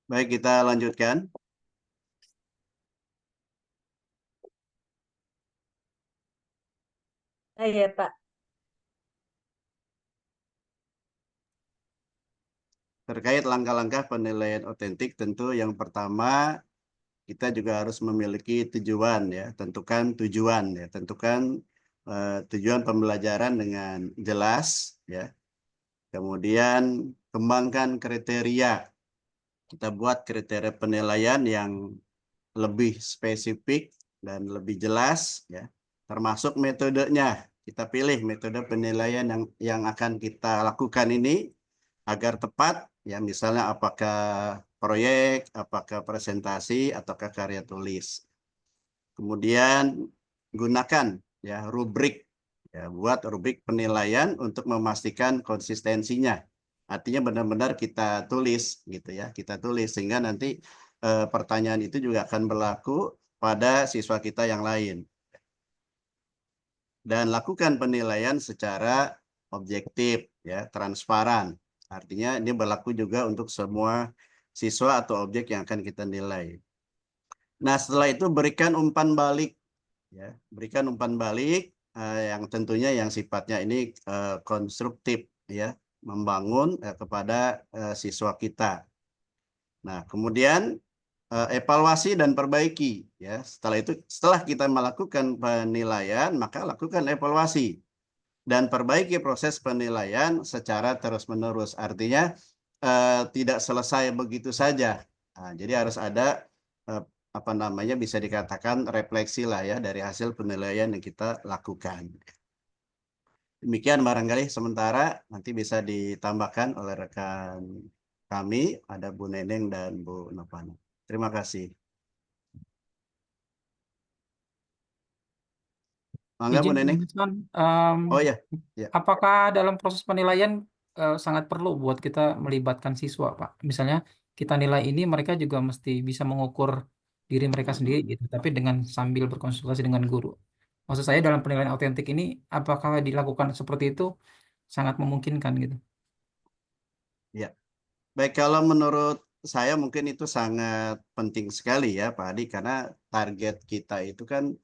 Baik, kita lanjutkan. Iya, Pak. Terkait langkah-langkah penilaian otentik, tentu yang pertama kita juga harus memiliki tujuan ya, tentukan tujuan ya, tentukan tujuan pembelajaran dengan jelas ya. Kemudian kembangkan kriteria. Kita buat kriteria penilaian yang lebih spesifik dan lebih jelas ya, termasuk metodenya. Kita pilih metode penilaian yang akan kita lakukan ini agar tepat ya, misalnya apakah proyek, apakah presentasi, ataukah karya tulis. Kemudian gunakan ya rubrik ya, buat rubrik penilaian untuk memastikan konsistensinya. Artinya benar-benar kita tulis gitu ya, kita tulis sehingga nanti pertanyaan itu juga akan berlaku pada siswa kita yang lain. Dan lakukan penilaian secara objektif ya, transparan. Artinya ini berlaku juga untuk semua siswa atau objek yang akan kita nilai. Nah, setelah itu berikan umpan balik ya, berikan umpan balik yang tentunya yang sifatnya ini konstruktif ya, membangun kepada siswa kita. Nah, kemudian evaluasi dan perbaiki ya. Setelah kita melakukan penilaian, maka lakukan evaluasi dan perbaiki proses penilaian secara terus-menerus. Artinya tidak selesai begitu saja. Nah, jadi harus ada apa namanya, bisa dikatakan refleksi lah ya dari hasil penilaian yang kita lakukan. Demikian barangkali sementara, nanti bisa ditambahkan oleh rekan kami, ada Bu Neneng dan Bu Novana. Terima kasih. Mangga Bu Izin Neneng. menjelaskan, Oh ya, ya. apakah dalam proses penilaian sangat perlu buat kita melibatkan siswa, Pak. Misalnya kita nilai ini, mereka juga mesti bisa mengukur diri mereka sendiri gitu, tapi dengan sambil berkonsultasi dengan guru. Maksud saya dalam penilaian autentik ini, apakah dilakukan seperti itu sangat memungkinkan gitu. Ya, baik, kalau menurut saya mungkin itu sangat penting sekali ya Pak Adi, karena target kita itu kan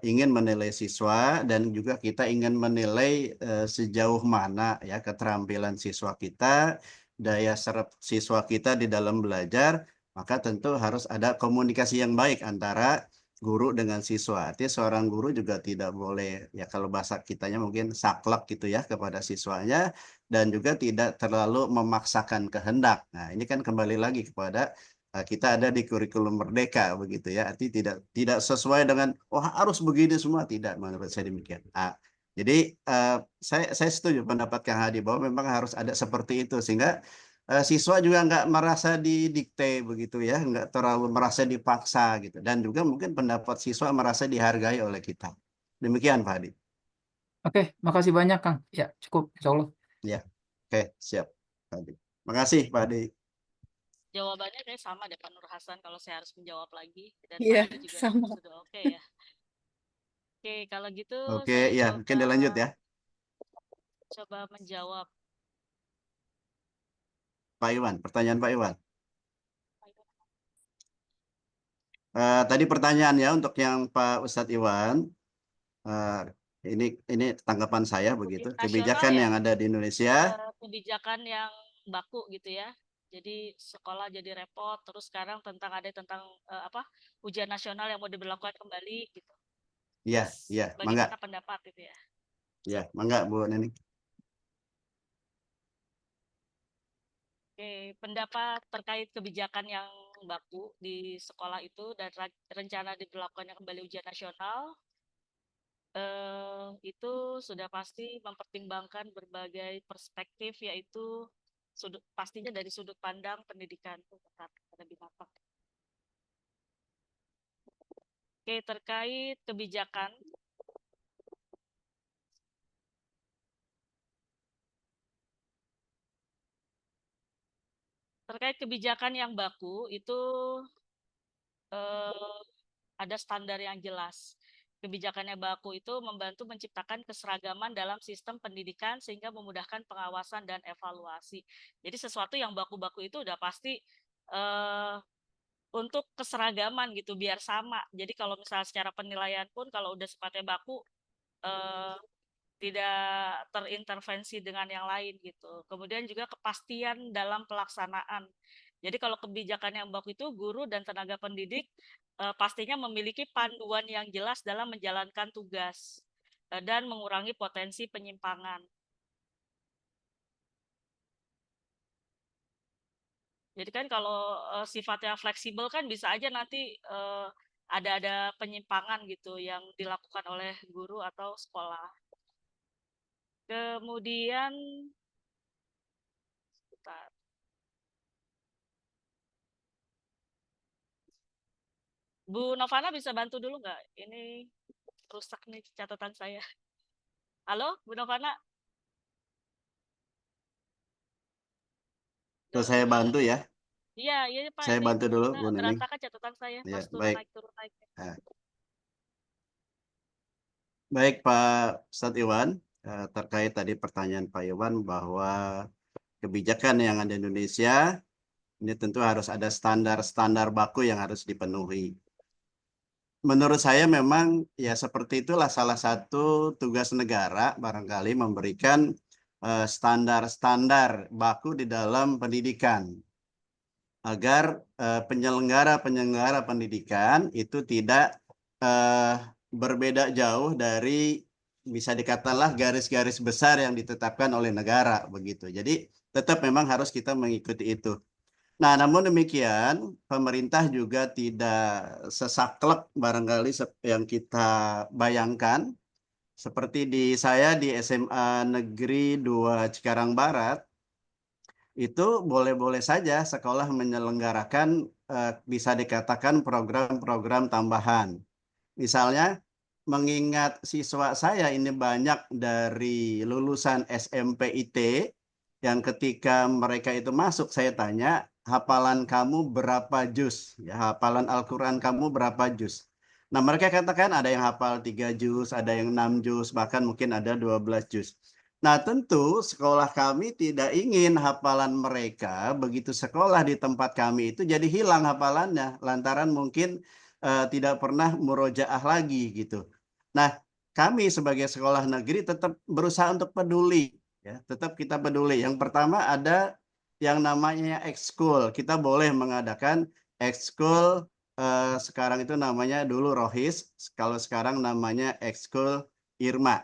ingin menilai siswa dan juga kita ingin menilai sejauh mana ya keterampilan siswa kita, daya serap siswa kita di dalam belajar, maka tentu harus ada komunikasi yang baik antara guru dengan siswa. Artinya seorang guru juga tidak boleh, ya kalau bahasa kitanya mungkin saklek gitu ya kepada siswanya, dan juga tidak terlalu memaksakan kehendak. Nah, ini kan kembali lagi kepada kita ada di kurikulum merdeka begitu ya. Arti tidak sesuai dengan harus begini semua, tidak, menurut saya demikian. Jadi saya setuju pendapat Kang Hadi bahwa memang harus ada seperti itu sehingga siswa juga nggak merasa didikte begitu ya, nggak terlalu merasa dipaksa gitu, dan juga mungkin pendapat siswa merasa dihargai oleh kita. Demikian Pak Hadi. Oke, makasih banyak Kang. Ya, cukup, insya Allah. Ya, oke, siap Pak Hadi. Makasih Pak Hadi. Jawabannya kayak sama deh Pak Nur Hasan kalau saya harus menjawab lagi, dan Iya, Pak Adi juga sama. sudah oke ya. Oke, kalau gitu Oke, saya ya mungkin dilanjut ya. coba menjawab. Pak Iwan, pertanyaan Pak Iwan. Tadi pertanyaannya untuk yang Pak Ustadz Iwan, ini tanggapan saya begitu. Nasional Kebijakan ya, yang ada di Indonesia, kebijakan yang baku gitu ya. Jadi sekolah jadi repot, terus sekarang tentang ujian nasional yang mau diberlakukan kembali gitu. iya, Terus iya, mangga, bagaimana pendapat itu ya? ya, mangga Bu Neni. Oke, pendapat terkait kebijakan yang baku di sekolah itu dan rencana diberlakukannya kembali ujian nasional, itu sudah pasti mempertimbangkan berbagai perspektif, yaitu pastinya dari sudut pandang pendidikan lebih matang. Oke, terkait kebijakan yang baku itu ada standar yang jelas. Kebijakannya baku itu membantu menciptakan keseragaman dalam sistem pendidikan sehingga memudahkan pengawasan dan evaluasi. Jadi sesuatu yang baku-baku itu udah pasti untuk keseragaman gitu, biar sama. Jadi kalau misalnya secara penilaian pun kalau udah sifatnya baku tidak terintervensi dengan yang lain gitu. Kemudian juga kepastian dalam pelaksanaan. Jadi kalau kebijakan yang baku itu guru dan tenaga pendidik pastinya memiliki panduan yang jelas dalam menjalankan tugas dan mengurangi potensi penyimpangan. Jadi kan kalau sifatnya fleksibel kan bisa aja nanti ada penyimpangan gitu yang dilakukan oleh guru atau sekolah. Kemudian Bu Novana bisa bantu dulu nggak? Ini rusak nih catatan saya. Halo, Bu Novana? Terus saya bantu ya. Iya, iya Pak. Saya Ini bantu dulu Bu Neni. berantakan catatan saya. Ya, Pas turun baik. naik. Baik Pak Ustadz Iwan, terkait tadi pertanyaan Pak Iwan bahwa kebijakan yang ada di Indonesia ini tentu harus ada standar-standar baku yang harus dipenuhi. Menurut saya memang ya seperti itulah salah satu tugas negara barangkali memberikan standar-standar baku di dalam pendidikan agar penyelenggara pendidikan itu tidak berbeda jauh dari bisa dikatakanlah garis-garis besar yang ditetapkan oleh negara begitu. Jadi tetap memang harus kita mengikuti itu. Nah, namun demikian, pemerintah juga tidak sesaklek barangkali yang kita bayangkan. Seperti saya di SMA Negeri 2 Cikarang Barat, itu boleh-boleh saja sekolah menyelenggarakan bisa dikatakan program-program tambahan. Misalnya, mengingat siswa saya ini banyak dari lulusan SMPIT, yang ketika mereka itu masuk, saya tanya, hafalan kamu berapa juz? Ya, hafalan Al-Quran kamu berapa juz? Nah, mereka katakan ada yang hafal 3 juz, ada yang 6 juz, bahkan mungkin ada 12 juz. Nah, tentu sekolah kami tidak ingin hafalan mereka begitu sekolah di tempat kami itu jadi hilang hafalannya, lantaran mungkin tidak pernah murojaah lagi gitu. Nah, kami sebagai sekolah negeri tetap berusaha untuk peduli. Ya, tetap kita peduli. Yang pertama ada yang namanya ekskul. Kita boleh mengadakan ekskul, sekarang itu namanya dulu Rohis, kalau sekarang namanya ekskul Irma,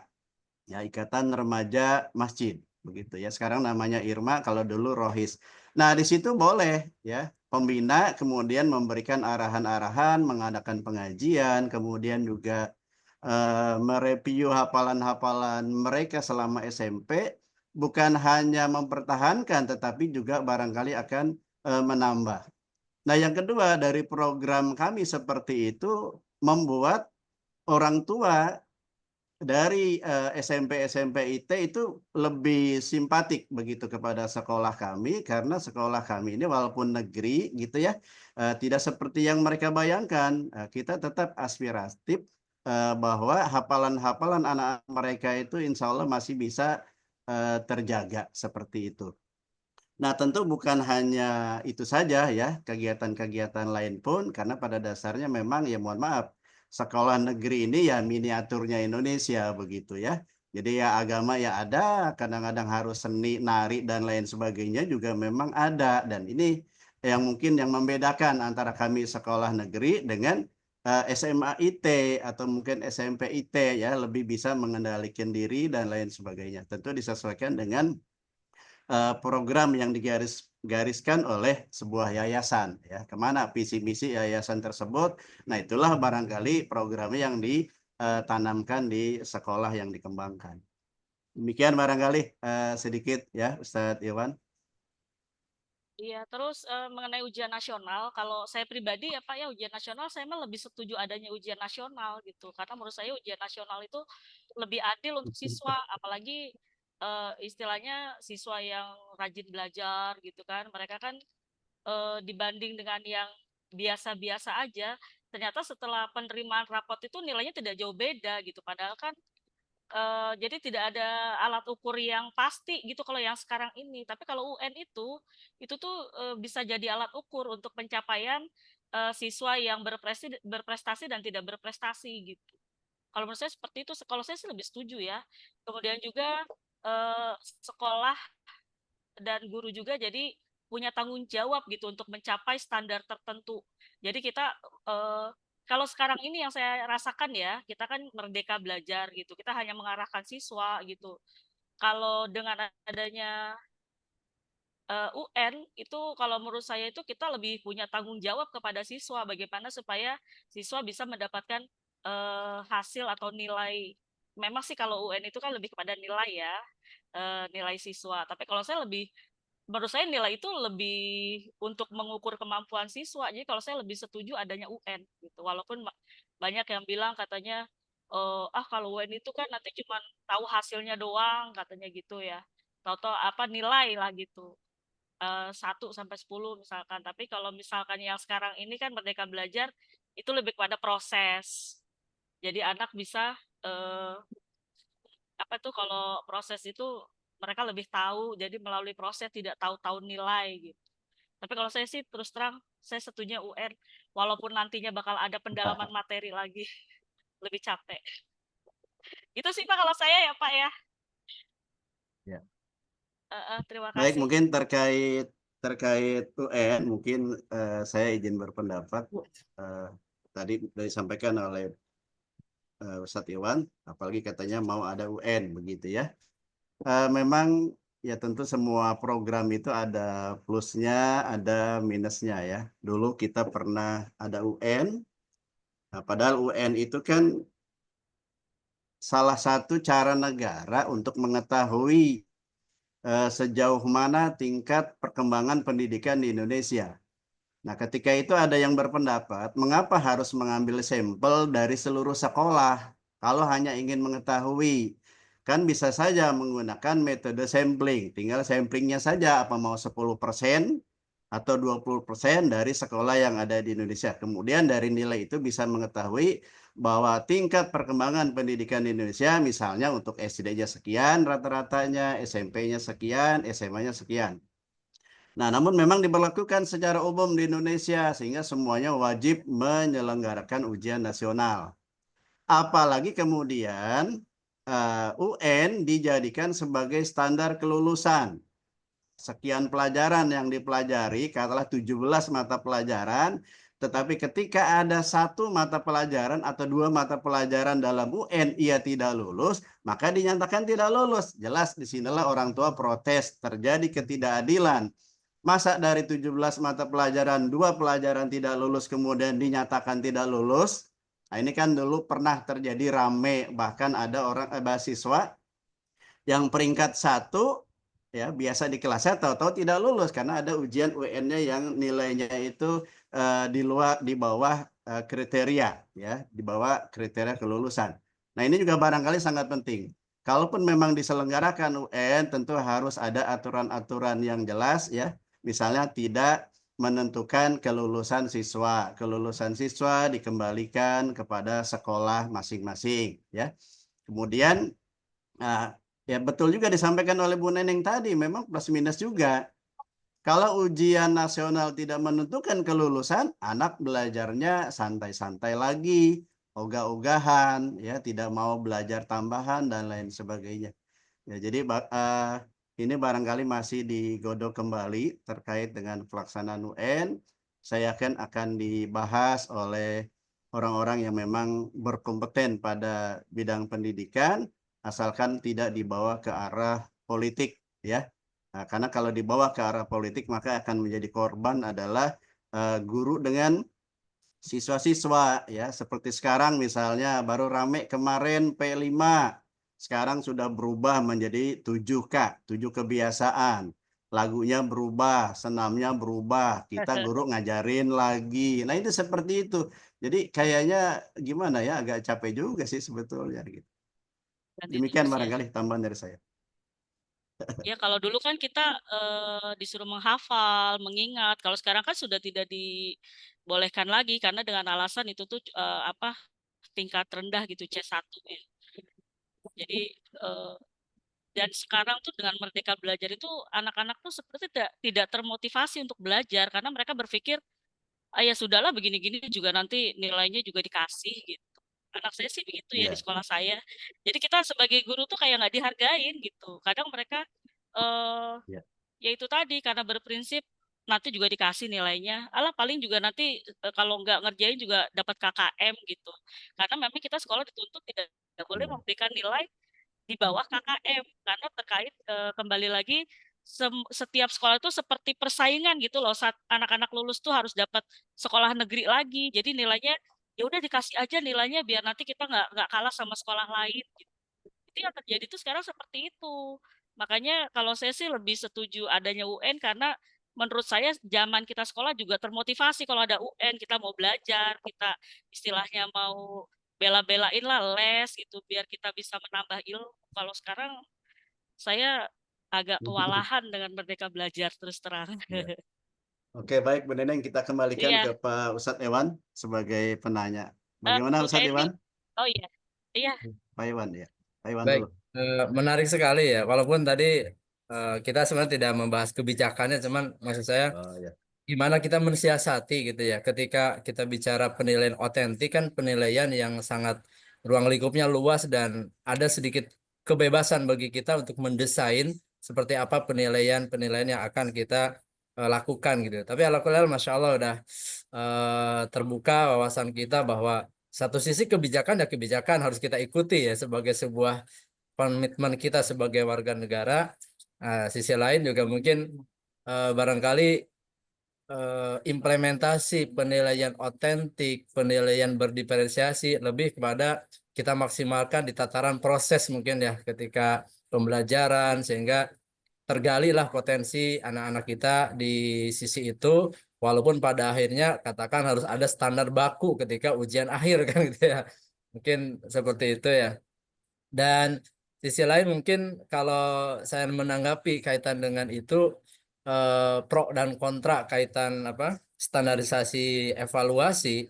ya Ikatan Remaja Masjid, begitu ya. Sekarang namanya Irma, kalau dulu Rohis. Nah, di situ boleh ya pembina kemudian memberikan arahan-arahan, mengadakan pengajian, kemudian juga mereview hafalan-hafalan mereka selama SMP. Bukan hanya mempertahankan, tetapi juga barangkali akan menambah. Nah, yang kedua dari program kami seperti itu membuat orang tua dari SMP IT itu lebih simpatik begitu kepada sekolah kami, karena sekolah kami ini walaupun negeri gitu ya, tidak seperti yang mereka bayangkan. Kita tetap aspiratif bahwa hafalan-hafalan anak mereka itu insya Allah masih bisa terjaga seperti itu. Nah, tentu bukan hanya itu saja ya, kegiatan-kegiatan lain pun, karena pada dasarnya memang ya mohon maaf, sekolah negeri ini ya miniaturnya Indonesia begitu ya. Jadi ya agama ya ada, kadang-kadang harus seni, nari dan lain sebagainya juga memang ada. Dan ini yang mungkin yang membedakan antara kami sekolah negeri dengan SMA IT atau mungkin SMP IT ya, lebih bisa mengendalikan diri dan lain sebagainya. Tentu disesuaikan dengan program yang digariskan oleh sebuah yayasan ya, kemana visi misi yayasan tersebut. Nah, itulah barangkali program yang ditanamkan di sekolah yang dikembangkan. Demikian barangkali sedikit ya Ustadz Iwan. Iya, terus mengenai ujian nasional, kalau saya pribadi ya Pak ya, ujian nasional saya mah lebih setuju adanya ujian nasional gitu. Karena menurut saya ujian nasional itu lebih adil untuk siswa, apalagi istilahnya siswa yang rajin belajar gitu kan. Mereka kan dibanding dengan yang biasa-biasa aja, ternyata setelah penerimaan rapot itu nilainya tidak jauh beda gitu. Padahal kan jadi tidak ada alat ukur yang pasti gitu kalau yang sekarang ini. Tapi kalau UN itu tuh bisa jadi alat ukur untuk pencapaian siswa yang berprestasi dan tidak berprestasi gitu. Kalau menurut saya seperti itu. Kalau saya sih lebih setuju ya. Kemudian juga sekolah dan guru juga jadi punya tanggung jawab gitu untuk mencapai standar tertentu. Jadi kita kalau sekarang ini yang saya rasakan ya, kita kan merdeka belajar gitu. Kita hanya mengarahkan siswa gitu. Kalau dengan adanya UN itu kalau menurut saya itu kita lebih punya tanggung jawab kepada siswa bagaimana supaya siswa bisa mendapatkan hasil atau nilai. Memang sih kalau UN itu kan lebih kepada nilai ya, nilai siswa. Tapi kalau saya menurut saya nilai itu lebih untuk mengukur kemampuan siswa. Jadi kalau saya lebih setuju adanya UN gitu. Walaupun banyak yang bilang katanya kalau UN itu kan nanti cuma tahu hasilnya doang katanya gitu ya. Tahu-tahu apa nilai lah gitu. 1 sampai 10 misalkan. Tapi kalau misalkan yang sekarang ini kan Merdeka Belajar itu lebih kepada proses. Jadi anak bisa kalau proses itu mereka lebih tahu, jadi melalui proses tidak tahu nilai gitu. Tapi kalau saya sih terus terang saya setuju UN, walaupun nantinya bakal ada pendalaman materi lagi, lebih capek. Itu sih Pak kalau saya ya Pak ya. Ya. Terima Baik, kasih. mungkin terkait UN, mungkin saya izin berpendapat. Tadi disampaikan oleh Ustadz Iwan, apalagi katanya mau ada UN begitu ya. Memang ya tentu semua program itu ada plusnya, ada minusnya ya. Dulu kita pernah ada UN, nah, padahal UN itu kan salah satu cara negara untuk mengetahui sejauh mana tingkat perkembangan pendidikan di Indonesia. Nah, ketika itu ada yang berpendapat, mengapa harus mengambil sampel dari seluruh sekolah kalau hanya ingin mengetahui kan bisa saja menggunakan metode sampling. Tinggal samplingnya saja apa mau 10% atau 20% dari sekolah yang ada di Indonesia. Kemudian dari nilai itu bisa mengetahui bahwa tingkat perkembangan pendidikan di Indonesia misalnya untuk SD-nya sekian rata-ratanya, SMP-nya sekian, SMA-nya sekian. Nah, namun memang diberlakukan secara umum di Indonesia sehingga semuanya wajib menyelenggarakan ujian nasional. Apalagi kemudian UN dijadikan sebagai standar kelulusan. Sekian pelajaran yang dipelajari, katakanlah 17 mata pelajaran, tetapi ketika ada satu mata pelajaran atau dua mata pelajaran dalam UN ia tidak lulus, maka dinyatakan tidak lulus. Jelas disinilah orang tua protes, terjadi ketidakadilan. Masa dari 17 mata pelajaran, 2 pelajaran tidak lulus kemudian dinyatakan tidak lulus? Nah, ini kan dulu pernah terjadi rame, bahkan ada orang mahasiswa yang peringkat 1 ya biasa di kelasnya tahu-tahu tidak lulus karena ada ujian UN-nya yang nilainya itu di bawah kriteria ya, di bawah kriteria kelulusan. Nah, ini juga barangkali sangat penting. Kalaupun memang diselenggarakan UN tentu harus ada aturan-aturan yang jelas ya. Misalnya tidak menentukan kelulusan siswa. Kelulusan siswa dikembalikan kepada sekolah masing-masing ya. Kemudian ya betul juga disampaikan oleh Bu Neneng tadi, memang plus minus juga. Kalau ujian nasional tidak menentukan kelulusan, anak belajarnya santai-santai lagi, ogah-ogahan, ya tidak mau belajar tambahan dan lain sebagainya. Ya, jadi ini barangkali masih digodok kembali terkait dengan pelaksanaan UN. Saya yakin akan dibahas oleh orang-orang yang memang berkompeten pada bidang pendidikan, asalkan tidak dibawa ke arah politik ya. Nah, karena kalau dibawa ke arah politik maka akan menjadi korban adalah guru dengan siswa-siswa ya. Seperti sekarang misalnya baru rame kemarin P5, sekarang sudah berubah menjadi 7K, 7 kebiasaan. Lagunya berubah, senamnya berubah, kita guru ngajarin lagi. Nah, itu seperti itu. Jadi kayaknya gimana ya, agak capek juga sih sebetulnya gitu. Demikian barangkali tambahan dari saya. Ya, kalau dulu kan kita disuruh menghafal, mengingat. Kalau sekarang kan sudah tidak dibolehkan lagi karena dengan alasan itu tuh tingkat rendah gitu C1 ya. Jadi dan sekarang tuh dengan Merdeka Belajar itu anak-anak tuh seperti tidak termotivasi untuk belajar karena mereka berpikir ya sudahlah begini-gini juga nanti nilainya juga dikasih gitu. Anak saya sih begitu ya di sekolah saya. Jadi kita sebagai guru tuh kayak nggak dihargain gitu. Kadang mereka ya itu tadi karena berprinsip nanti juga dikasih nilainya. Alah paling juga nanti kalau nggak ngerjain juga dapat KKM gitu. Karena memang kita sekolah dituntut tidak boleh memberikan nilai di bawah KKM karena terkait kembali lagi setiap sekolah itu seperti persaingan gitu loh. Saat anak-anak lulus tuh harus dapat sekolah negeri lagi. Jadi nilainya ya udah dikasih aja nilainya biar nanti kita nggak kalah sama sekolah lain gitu. Itu yang terjadi tuh sekarang seperti itu. Makanya kalau saya sih lebih setuju adanya UN karena menurut saya zaman kita sekolah juga termotivasi kalau ada UN kita mau belajar, kita istilahnya mau bela-belain lah les gitu biar kita bisa menambah ilmu. Kalau sekarang saya agak kewalahan dengan Merdeka Belajar terus terang. Oke, baik Bu Neneng, kita kembalikan Iya. ke Pak Ustadz Ewan sebagai penanya. Bagaimana Bu Ustadz Eni? Ewan? Oh iya. Iya. Pak Iwan ya. Pak Iwan Baik, dulu. menarik sekali ya. Walaupun tadi kita sebenarnya tidak membahas kebijakannya, cuman maksud saya Ya. gimana kita mensiasati gitu ya. Ketika kita bicara penilaian otentik kan penilaian yang sangat ruang lingkupnya luas dan ada sedikit kebebasan bagi kita untuk mendesain seperti apa penilaian-penilaian yang akan kita lakukan gitu. Tapi alhamdulillah Masya Allah udah terbuka wawasan kita bahwa satu sisi kebijakan ya kebijakan harus kita ikuti ya sebagai sebuah komitmen kita sebagai warga negara. Sisi lain juga mungkin barangkali implementasi penilaian otentik, penilaian berdiferensiasi lebih kepada kita maksimalkan di tataran proses mungkin ya ketika pembelajaran sehingga tergalilah potensi anak-anak kita di sisi itu walaupun pada akhirnya katakan harus ada standar baku ketika ujian akhir kan gitu ya. Mungkin seperti itu ya. Dan Sisi lain mungkin kalau saya menanggapi kaitan dengan itu pro dan kontra kaitan standarisasi evaluasi.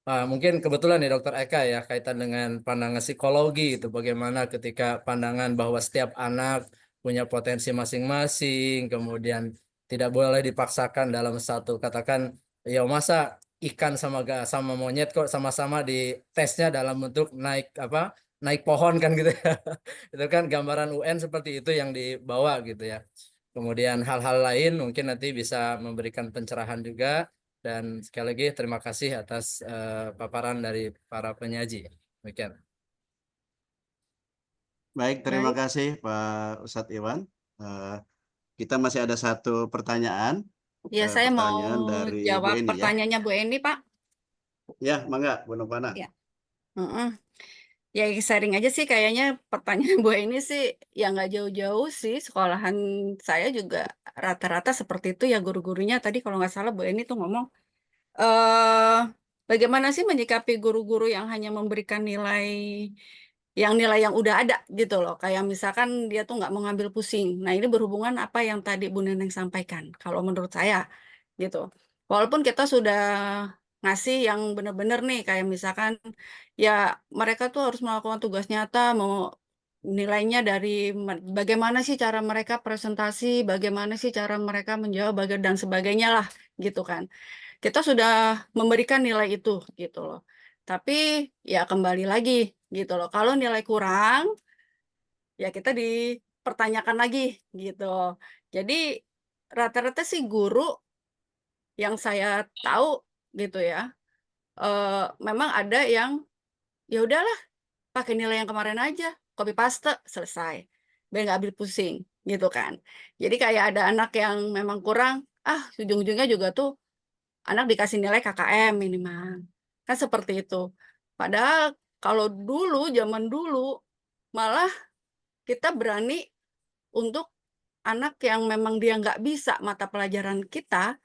Mungkin kebetulan nih Dokter Eka ya kaitan dengan pandangan psikologi itu bagaimana ketika pandangan bahwa setiap anak punya potensi masing-masing, kemudian tidak boleh dipaksakan dalam satu katakan ya masa ikan sama monyet kok sama-sama di tesnya dalam bentuk naik pohon kan gitu ya. Itu kan gambaran UN seperti itu yang dibawa gitu ya. Kemudian hal-hal lain mungkin nanti bisa memberikan pencerahan juga. Dan sekali lagi terima kasih atas paparan dari para penyaji. Demikian. Baik, terima Baik. kasih Pak Ustadz Iwan. Kita masih ada satu pertanyaan. Ya, saya mau Pertanyaan dari Bu jawab Eni ya. pertanyaannya Bu Eni, Pak. Ya, mangga Bu Novana. Ya. Ya sharing aja sih kayaknya pertanyaan Bu Eni sih ya nggak jauh-jauh sih, sekolahan saya juga rata-rata seperti itu ya guru-gurunya. Tadi kalau nggak salah Bu Eni tuh ngomong bagaimana sih menyikapi guru-guru yang hanya memberikan nilai yang udah ada gitu loh. Kayak misalkan dia tuh nggak mau ngambil pusing. Nah, ini berhubungan apa yang tadi Bu Neneng sampaikan. Kalau menurut saya gitu. Walaupun kita sudah ngasih yang benar-benar nih, kayak misalkan ya mereka tuh harus melakukan tugas nyata, mau nilainya dari bagaimana sih cara mereka presentasi, bagaimana sih cara mereka menjawab, dan sebagainya lah gitu kan. Kita sudah memberikan nilai itu gitu loh. Tapi ya kembali lagi gitu loh. Kalau nilai kurang, ya kita dipertanyakan lagi gitu. Jadi rata-rata sih guru yang saya tahu gitu ya, memang ada yang ya udahlah pakai nilai yang kemarin aja, copy paste selesai, biar nggak ambil pusing gitu kan. Jadi kayak ada anak yang memang kurang, ujung-ujungnya juga tuh anak dikasih nilai KKM minimal. Kan seperti itu. Padahal kalau dulu, zaman dulu, malah kita berani untuk anak yang memang dia nggak bisa mata pelajaran kita,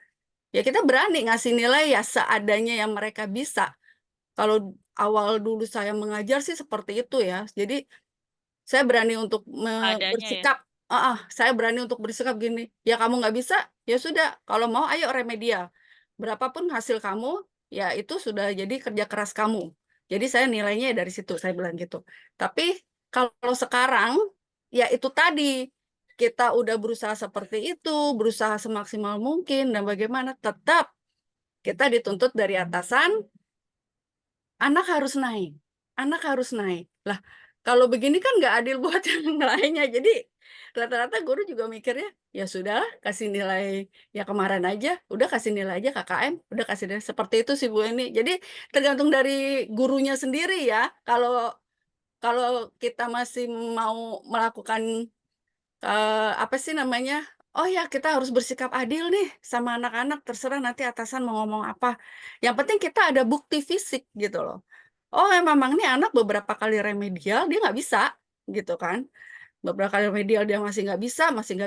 ya kita berani ngasih nilai ya seadanya yang mereka bisa. Kalau awal dulu saya mengajar sih seperti itu ya. Jadi saya berani untuk Adanya ya. bersikap, saya berani untuk bersikap gini, ya kamu nggak bisa, ya sudah, kalau mau ayo remedial. Berapapun hasil kamu, ya itu sudah jadi kerja keras kamu. Jadi saya nilainya dari situ, saya bilang gitu. Tapi kalau sekarang, ya itu tadi, kita udah berusaha seperti itu, berusaha semaksimal mungkin, dan bagaimana tetap kita dituntut dari atasan, anak harus naik, anak harus naik. Lah, kalau begini kan nggak adil buat yang lainnya. Jadi rata-rata guru juga mikirnya, ya sudah kasih nilai ya kemarin aja, udah kasih nilai aja KKM, udah kasih nilai seperti itu sih Bu Eni. Jadi tergantung dari gurunya sendiri ya. Kalau kalau kita masih mau melakukan apa sih namanya? Oh ya, kita harus bersikap adil nih sama anak-anak, terserah nanti atasan mau ngomong apa. Yang penting kita ada bukti fisik gitu loh. Oh, memang nih anak beberapa kali remedial dia nggak bisa, gitu kan. Beberapa kali remedial dia masih nggak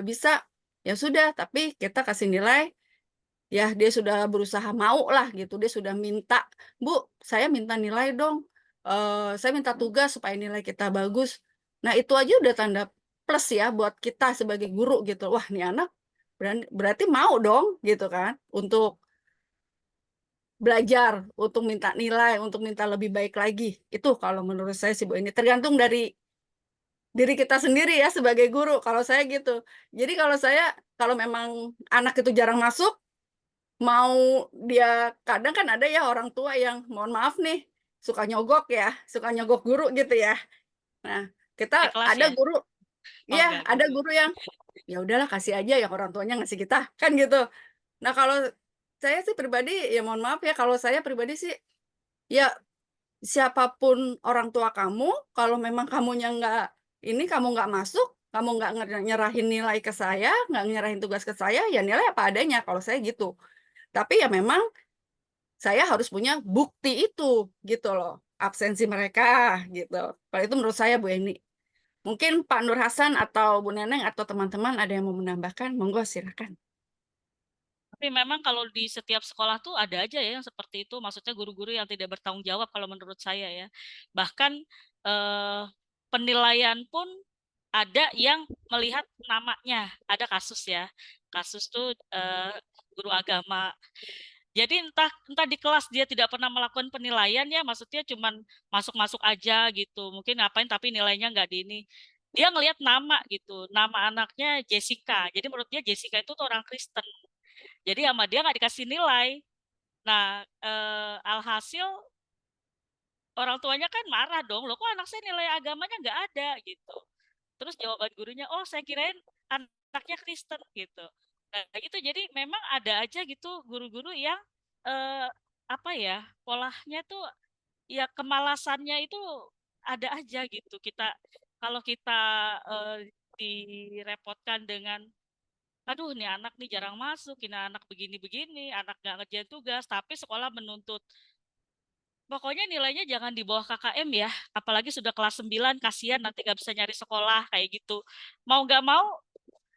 bisa. Ya sudah, tapi kita kasih nilai, ya dia sudah berusaha mau lah gitu. Dia sudah minta, Bu, saya minta nilai dong. Saya minta tugas supaya nilai kita bagus. Nah, itu aja udah tanda plus ya buat kita sebagai guru gitu. Wah, nih anak berarti mau dong gitu kan untuk belajar, untuk minta nilai, untuk minta lebih baik lagi. Itu kalau menurut saya sih Bu, ini tergantung dari diri kita sendiri ya sebagai guru. Kalau saya gitu. Jadi kalau memang anak itu jarang masuk, mau dia kadang kan ada ya orang tua yang mohon maaf nih suka nyogok guru gitu ya. Nah, kita Kelas ada ya? guru, Oh, ya enggak. ada guru yang ya udahlah kasih aja yang orang tuanya ngasih kita kan gitu. Nah, kalau saya sih pribadi ya mohon maaf ya, kalau saya pribadi sih ya siapapun orang tua kamu, kalau memang kamu nggak masuk, kamu nggak nyerahin nilai ke saya, nggak nyerahin tugas ke saya, ya nilai apa adanya, kalau saya gitu. Tapi ya memang saya harus punya bukti itu, gitu loh, absensi mereka, gitu. Kalau itu menurut saya Bu Eni. Mungkin Pak Nur Hasan atau Bu Neneng atau teman-teman ada yang mau menambahkan, monggo silakan. Tapi memang kalau di setiap sekolah tuh ada aja ya yang seperti itu, maksudnya guru-guru yang tidak bertanggung jawab kalau menurut saya ya. Bahkan penilaian pun ada yang melihat namanya. Ada kasus ya, kasus tuh guru agama. Jadi entah di kelas dia tidak pernah melakukan penilaian ya, maksudnya cuman masuk-masuk aja gitu. Mungkin ngapain tapi nilainya nggak di ini. Dia ngelihat nama gitu, nama anaknya Jessica. Jadi menurut dia Jessica itu tuh orang Kristen. Jadi sama dia nggak dikasih nilai. Nah, alhasil orang tuanya kan marah dong, loh kok anak saya nilai agamanya nggak ada gitu. Terus jawaban gurunya, oh saya kirain anaknya Kristen gitu. Nah gitu, jadi memang ada aja gitu guru-guru yang apa ya, polanya tuh ya kemalasannya itu ada aja gitu. Kalau kita direpotkan dengan aduh nih anak nih jarang masuk, ini anak begini-begini, anak nggak ngerjain tugas, tapi sekolah menuntut pokoknya nilainya jangan di bawah KKM ya, apalagi sudah kelas 9, kasihan nanti nggak bisa nyari sekolah kayak gitu. Mau nggak mau,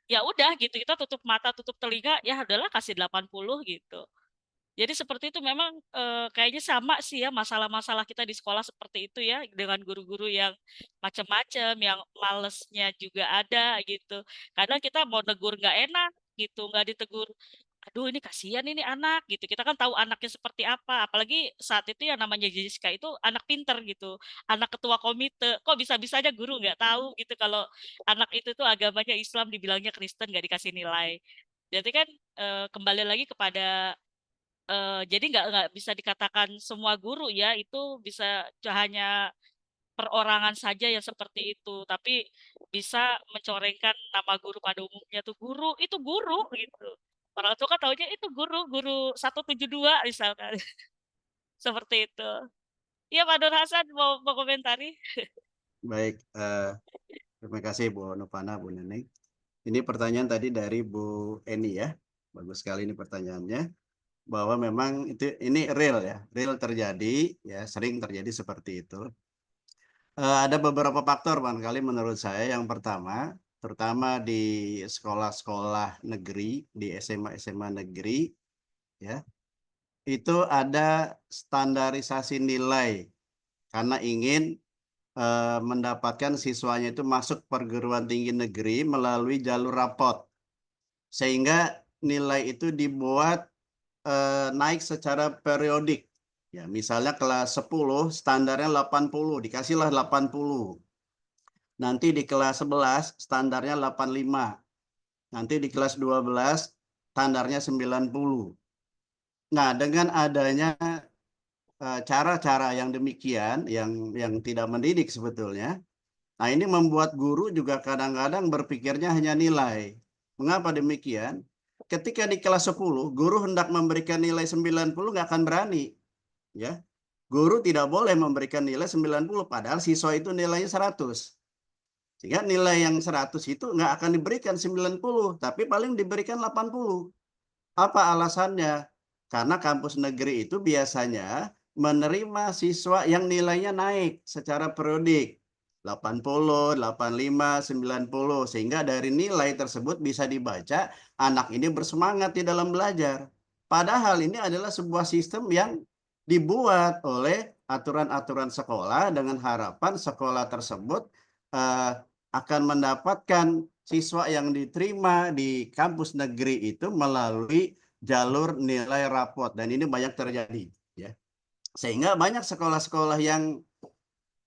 ya udah gitu, kita tutup mata, tutup telinga, ya udahlah kasih 80 gitu. Jadi seperti itu memang kayaknya sama sih ya masalah-masalah kita di sekolah seperti itu ya, dengan guru-guru yang macam-macam, yang malesnya juga ada gitu. Kadang kita mau negur nggak enak gitu, nggak ditegur aduh ini kasihan ini anak gitu. Kita kan tahu anaknya seperti apa. Apalagi saat itu yang namanya Jessica itu anak pinter gitu. Anak ketua komite. Kok bisa-bisanya guru nggak tahu gitu kalau anak itu tuh agamanya Islam dibilangnya Kristen nggak dikasih nilai. Jadi kan kembali lagi kepada jadi nggak bisa dikatakan semua guru ya itu bisa hanya perorangan saja yang seperti itu. Tapi bisa mencorengkan nama guru pada umumnya tuh guru itu guru gitu. Orang tua kan taunya itu guru 172 misalkan. Seperti itu. Iya Pak Nur Hasan mau komentari? Baik, terima kasih Bu Nopana, Bu Neneng. Ini pertanyaan tadi dari Bu Eni ya. Bagus sekali ini pertanyaannya. Bahwa memang ini real ya, real terjadi ya, sering terjadi seperti itu. Ada beberapa faktor barangkali menurut saya. Yang pertama, terutama di sekolah-sekolah negeri, di SMA-SMA negeri, ya, itu ada standarisasi nilai karena ingin mendapatkan siswanya itu masuk perguruan tinggi negeri melalui jalur rapot, sehingga nilai itu dibuat naik secara periodik. Ya, misalnya kelas 10 standarnya 80, dikasihlah 80. Nanti di kelas 11 standarnya 85. Nanti di kelas 12 standarnya 90. Nah, dengan adanya cara-cara yang demikian, yang tidak mendidik sebetulnya, nah ini membuat guru juga kadang-kadang berpikirnya hanya nilai. Mengapa demikian? Ketika di kelas 10, guru hendak memberikan nilai 90 nggak akan berani. Ya, guru tidak boleh memberikan nilai 90, padahal siswa itu nilainya 100. Sehingga nilai yang 100 itu nggak akan diberikan 90, tapi paling diberikan 80. Apa alasannya? Karena kampus negeri itu biasanya menerima siswa yang nilainya naik secara periodik. 80, 85, 90. Sehingga dari nilai tersebut bisa dibaca anak ini bersemangat di dalam belajar. Padahal ini adalah sebuah sistem yang dibuat oleh aturan-aturan sekolah dengan harapan sekolah tersebut akan mendapatkan siswa yang diterima di kampus negeri itu melalui jalur nilai rapot, dan ini banyak terjadi ya. Sehingga banyak sekolah-sekolah yang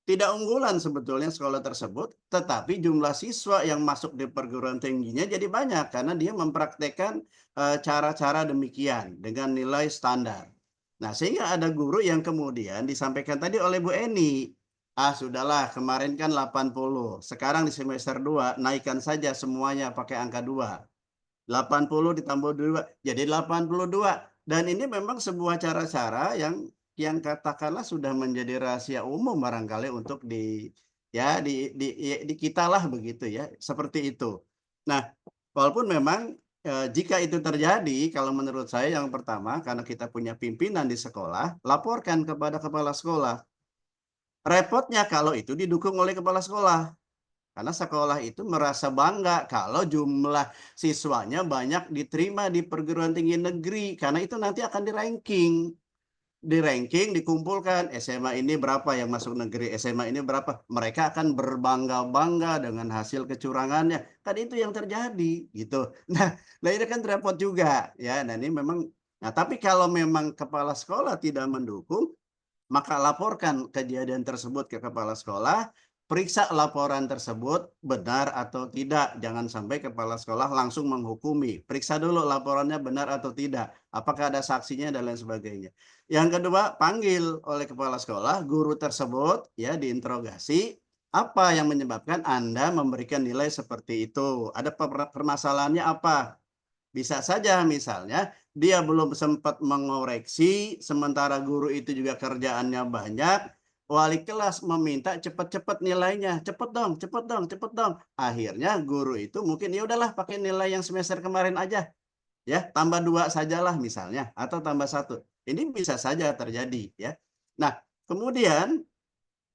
tidak unggulan sebetulnya sekolah tersebut, tetapi jumlah siswa yang masuk di perguruan tingginya jadi banyak karena dia mempraktekkan cara-cara demikian dengan nilai standar. Nah, sehingga ada guru yang kemudian disampaikan tadi oleh Bu Eni, sudahlah kemarin kan 80, sekarang di semester 2 naikkan saja semuanya pakai angka 2. 80 ditambah 2 jadi 82. Dan ini memang sebuah cara-cara yang katakanlah sudah menjadi rahasia umum barangkali untuk di kita lah begitu ya, seperti itu. Nah, walaupun memang jika itu terjadi, kalau menurut saya yang pertama, karena kita punya pimpinan di sekolah, laporkan kepada kepala sekolah. Repotnya kalau itu didukung oleh kepala sekolah. Karena sekolah itu merasa bangga kalau jumlah siswanya banyak diterima di perguruan tinggi negeri. Karena itu nanti akan di-ranking. di ranking, dikumpulkan SMA ini berapa yang masuk negeri, SMA ini berapa. Mereka akan berbangga-bangga dengan hasil kecurangannya. Kan itu yang terjadi gitu. Nah ini kan repot juga ya. Nah ini memang, nah tapi kalau memang kepala sekolah tidak mendukung, maka laporkan kejadian tersebut ke kepala sekolah, periksa laporan tersebut benar atau tidak. Jangan sampai kepala sekolah langsung menghukumi. Periksa dulu laporannya benar atau tidak. Apakah ada saksinya dan lain sebagainya. Yang kedua, panggil oleh kepala sekolah guru tersebut ya, diinterogasi. Apa yang menyebabkan Anda memberikan nilai seperti itu? Ada permasalahannya apa? Bisa saja misalnya dia belum sempat mengoreksi, sementara guru itu juga kerjaannya banyak, wali kelas meminta cepat-cepat nilainya, cepet dong, cepet dong, cepet dong. Akhirnya guru itu mungkin ya udahlah pakai nilai yang semester kemarin aja, ya tambah 2 sajalah misalnya, atau tambah 1. Ini bisa saja terjadi ya. Nah kemudian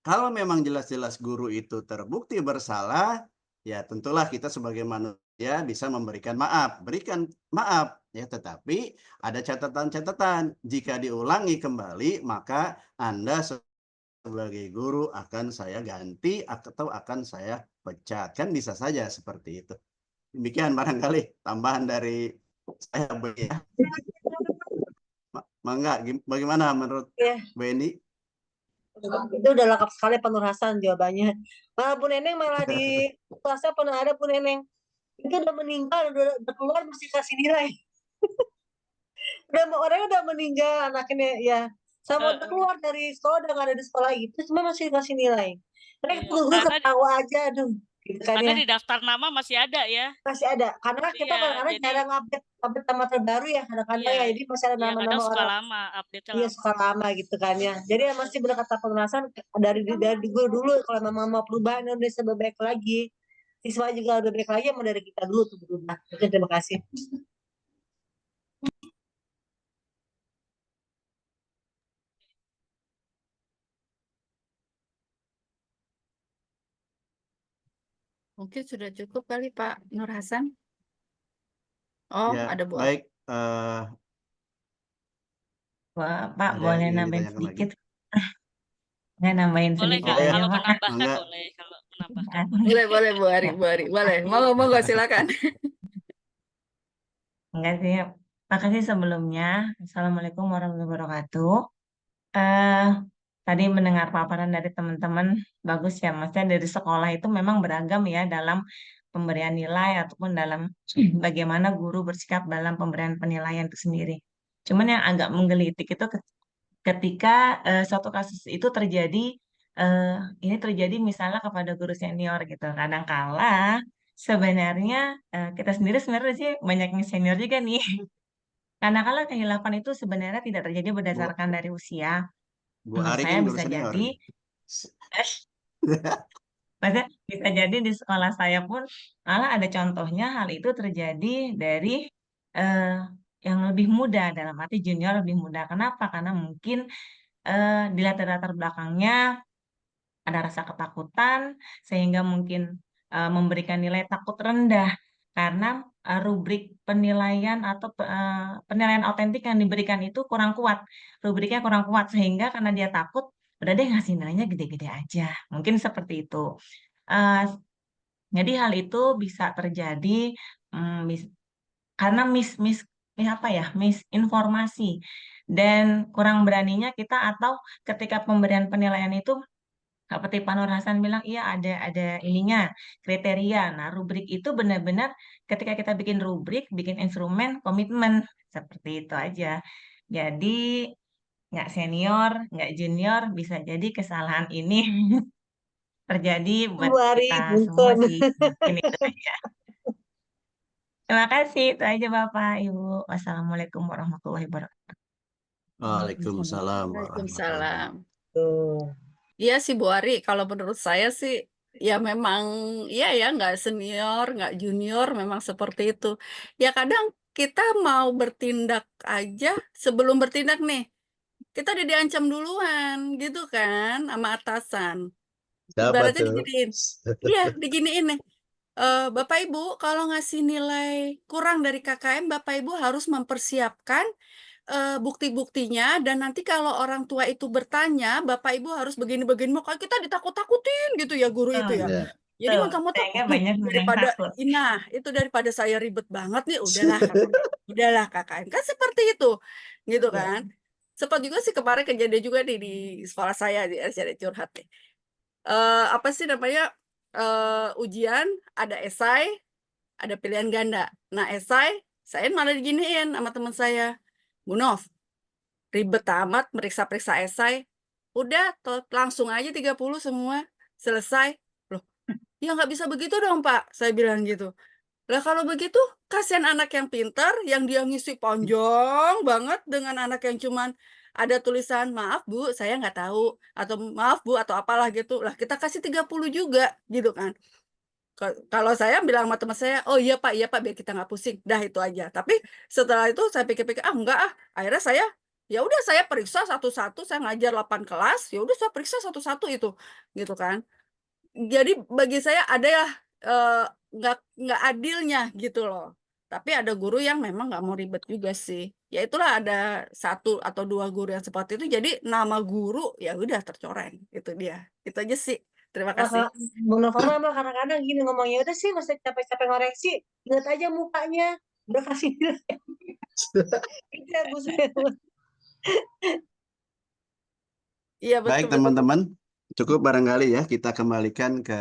kalau memang jelas-jelas guru itu terbukti bersalah, ya tentulah kita sebagai manusia bisa memberikan maaf, berikan maaf ya, tetapi ada catatan-catatan. Jika diulangi kembali, maka Anda sebagai guru akan saya ganti atau akan saya pecat. Kan bisa saja seperti itu. Demikian barangkali tambahan dari saya, Bu ya. Mangga, bagaimana menurut Bu Eni? Itu udah lengkap sekali Pak Nur Hasan jawabannya. Malah Bu Neneng malah di kelasnya pernah ada Bu Neneng. Itu udah meninggal, udah keluar masih kasih nilai. Orangnya udah meninggal anaknya ya. Sama udah keluar dari sekolah, udah nggak ada di sekolah lagi. Terus cuma masih kasih nilai. Mereka guru ketawa aja, aduh. Gitu kan Karena ya. di daftar nama masih ada ya. Masih ada. Karena kita Iya, kadang-kadang jadi- jarang update nama terbaru ya kadang-kadang Iya, ya. Jadi masih ada iya, nama-nama kadang suka orang. lama, update-nya Iya lama. suka lama gitu kan ya. Jadi ya masih benar kata penjelasan dari gue dulu kalau memang mau perubahan Indonesia lebih baik lagi, siswa juga lebih baik lagi, mau dari kita dulu tuh berubah. Oke, terima kasih. Mungkin sudah cukup kali Pak Nur Hasan. Oh, Ya, ada Bu. baik. Wah, Pak, Ada yang boleh ingin nambahin ditanyakan lagi? sedikit? Nggak nambahin Boleh sedikit Kak, Boleh. aja, kalau Pak. menambahkan Mangga. boleh, kalau menambahkan Kan? boleh. Boleh Bu Ari, Bu Ari, boleh. Monggo, silakan. Enggak sih. Makasih sebelumnya. Assalamualaikum warahmatullahi wabarakatuh. Eh, Tadi mendengar paparan dari teman-teman, bagus ya. Maksudnya dari sekolah itu memang beragam ya dalam pemberian nilai ataupun dalam bagaimana guru bersikap dalam pemberian penilaian itu sendiri. Cuman yang agak menggelitik itu ketika suatu kasus itu terjadi, eh, ini terjadi misalnya kepada guru senior gitu. Kadangkala sebenarnya kita sendiri sebenarnya sih banyak yang senior juga nih. Kadangkala kehilapan itu sebenarnya tidak terjadi berdasarkan dari usia. Bu Menurut Ari saya kan guru bisa senior. jadi, maksudnya bisa jadi di sekolah saya pun malah ada contohnya hal itu terjadi dari eh, yang lebih muda, dalam arti junior lebih muda. Kenapa? Karena mungkin di latar belakangnya ada rasa ketakutan sehingga mungkin memberikan nilai takut rendah karena rubrik penilaian atau penilaian otentik yang diberikan itu kurang kuat, rubriknya kurang kuat sehingga karena dia takut udah deh ngasih nilainya gede-gede aja, mungkin seperti itu. Eh, jadi hal itu bisa terjadi karena misinformasi dan kurang beraninya kita atau ketika pemberian penilaian itu seperti Pak Nur Hasan bilang, iya ada ininya, kriteria. Nah, rubrik itu benar-benar ketika kita bikin rubrik, bikin instrumen, komitmen. Seperti itu aja. Jadi, nggak senior, nggak junior, bisa jadi kesalahan ini terjadi buat Bu Ari, kita semua punten. sih. Mungkin itu aja. Terima kasih, itu aja Bapak, Ibu. Wassalamualaikum warahmatullahi wabarakatuh. Waalaikumsalam warahmatullahi Waalaikumsalam. Tuh. Iya sih Bu Ari, kalau menurut saya sih ya memang iya ya nggak senior, nggak junior, memang seperti itu. Ya kadang kita mau bertindak aja sebelum bertindak nih, kita udah diancam duluan gitu kan sama atasan. Siapa Ibaratnya tuh? diginiin, iya diginiin nih. Bapak Ibu kalau ngasih nilai kurang dari KKM, Bapak Ibu harus mempersiapkan bukti-buktinya, dan nanti kalau orang tua itu bertanya, Bapak Ibu harus begini-begini, makanya kita ditakut-takutin gitu ya guru itu ya. Ya. Jadi Betul, kamu sehingga takut banyak guru yang daripada, takut. nah itu daripada saya ribet banget nih, udahlah KKN kan seperti itu, gitu Ya. kan. Sempat juga sih kemarin kejadian juga nih di sekolah saya di RCD curhat nih. Apa sih namanya, ujian ada esai, ada pilihan ganda. Nah esai saya malah diginiin sama teman saya, Bu Nov, ribet amat meriksa-periksa esai, udah langsung aja 30 semua selesai. Loh, ya nggak bisa begitu dong Pak, saya bilang gitu. Lah kalau begitu kasihan anak yang pintar, yang dia ngisi panjang banget dengan anak yang cuman ada tulisan maaf Bu saya nggak tahu, atau maaf Bu atau apalah gitu, lah kita kasih 30 juga gitu kan. Kalau saya bilang sama teman saya, oh iya Pak biar kita nggak pusing, dah itu aja. Tapi setelah itu saya pikir-pikir, ah enggak ah, akhirnya saya ya udah saya periksa satu-satu, saya ngajar 8 kelas, ya udah saya periksa satu-satu itu, gitu kan. Jadi bagi saya ada ya nggak adilnya gitu loh. Tapi ada guru yang memang nggak mau ribet juga sih. Ya itulah ada 1 atau 2 guru yang seperti itu. Jadi nama guru ya udah tercoreng. Itu dia. Itu aja sih. Terima Nah, kasih. Bang Nova mah kadang-kadang gini ngomongnya, udah sih nggak usah capek-capek ngoreksi, lihat aja mukanya, udah kasih nilai. Itu ya, Bu. Iya Baik betul-betul. teman-teman, cukup barangkali ya kita kembalikan ke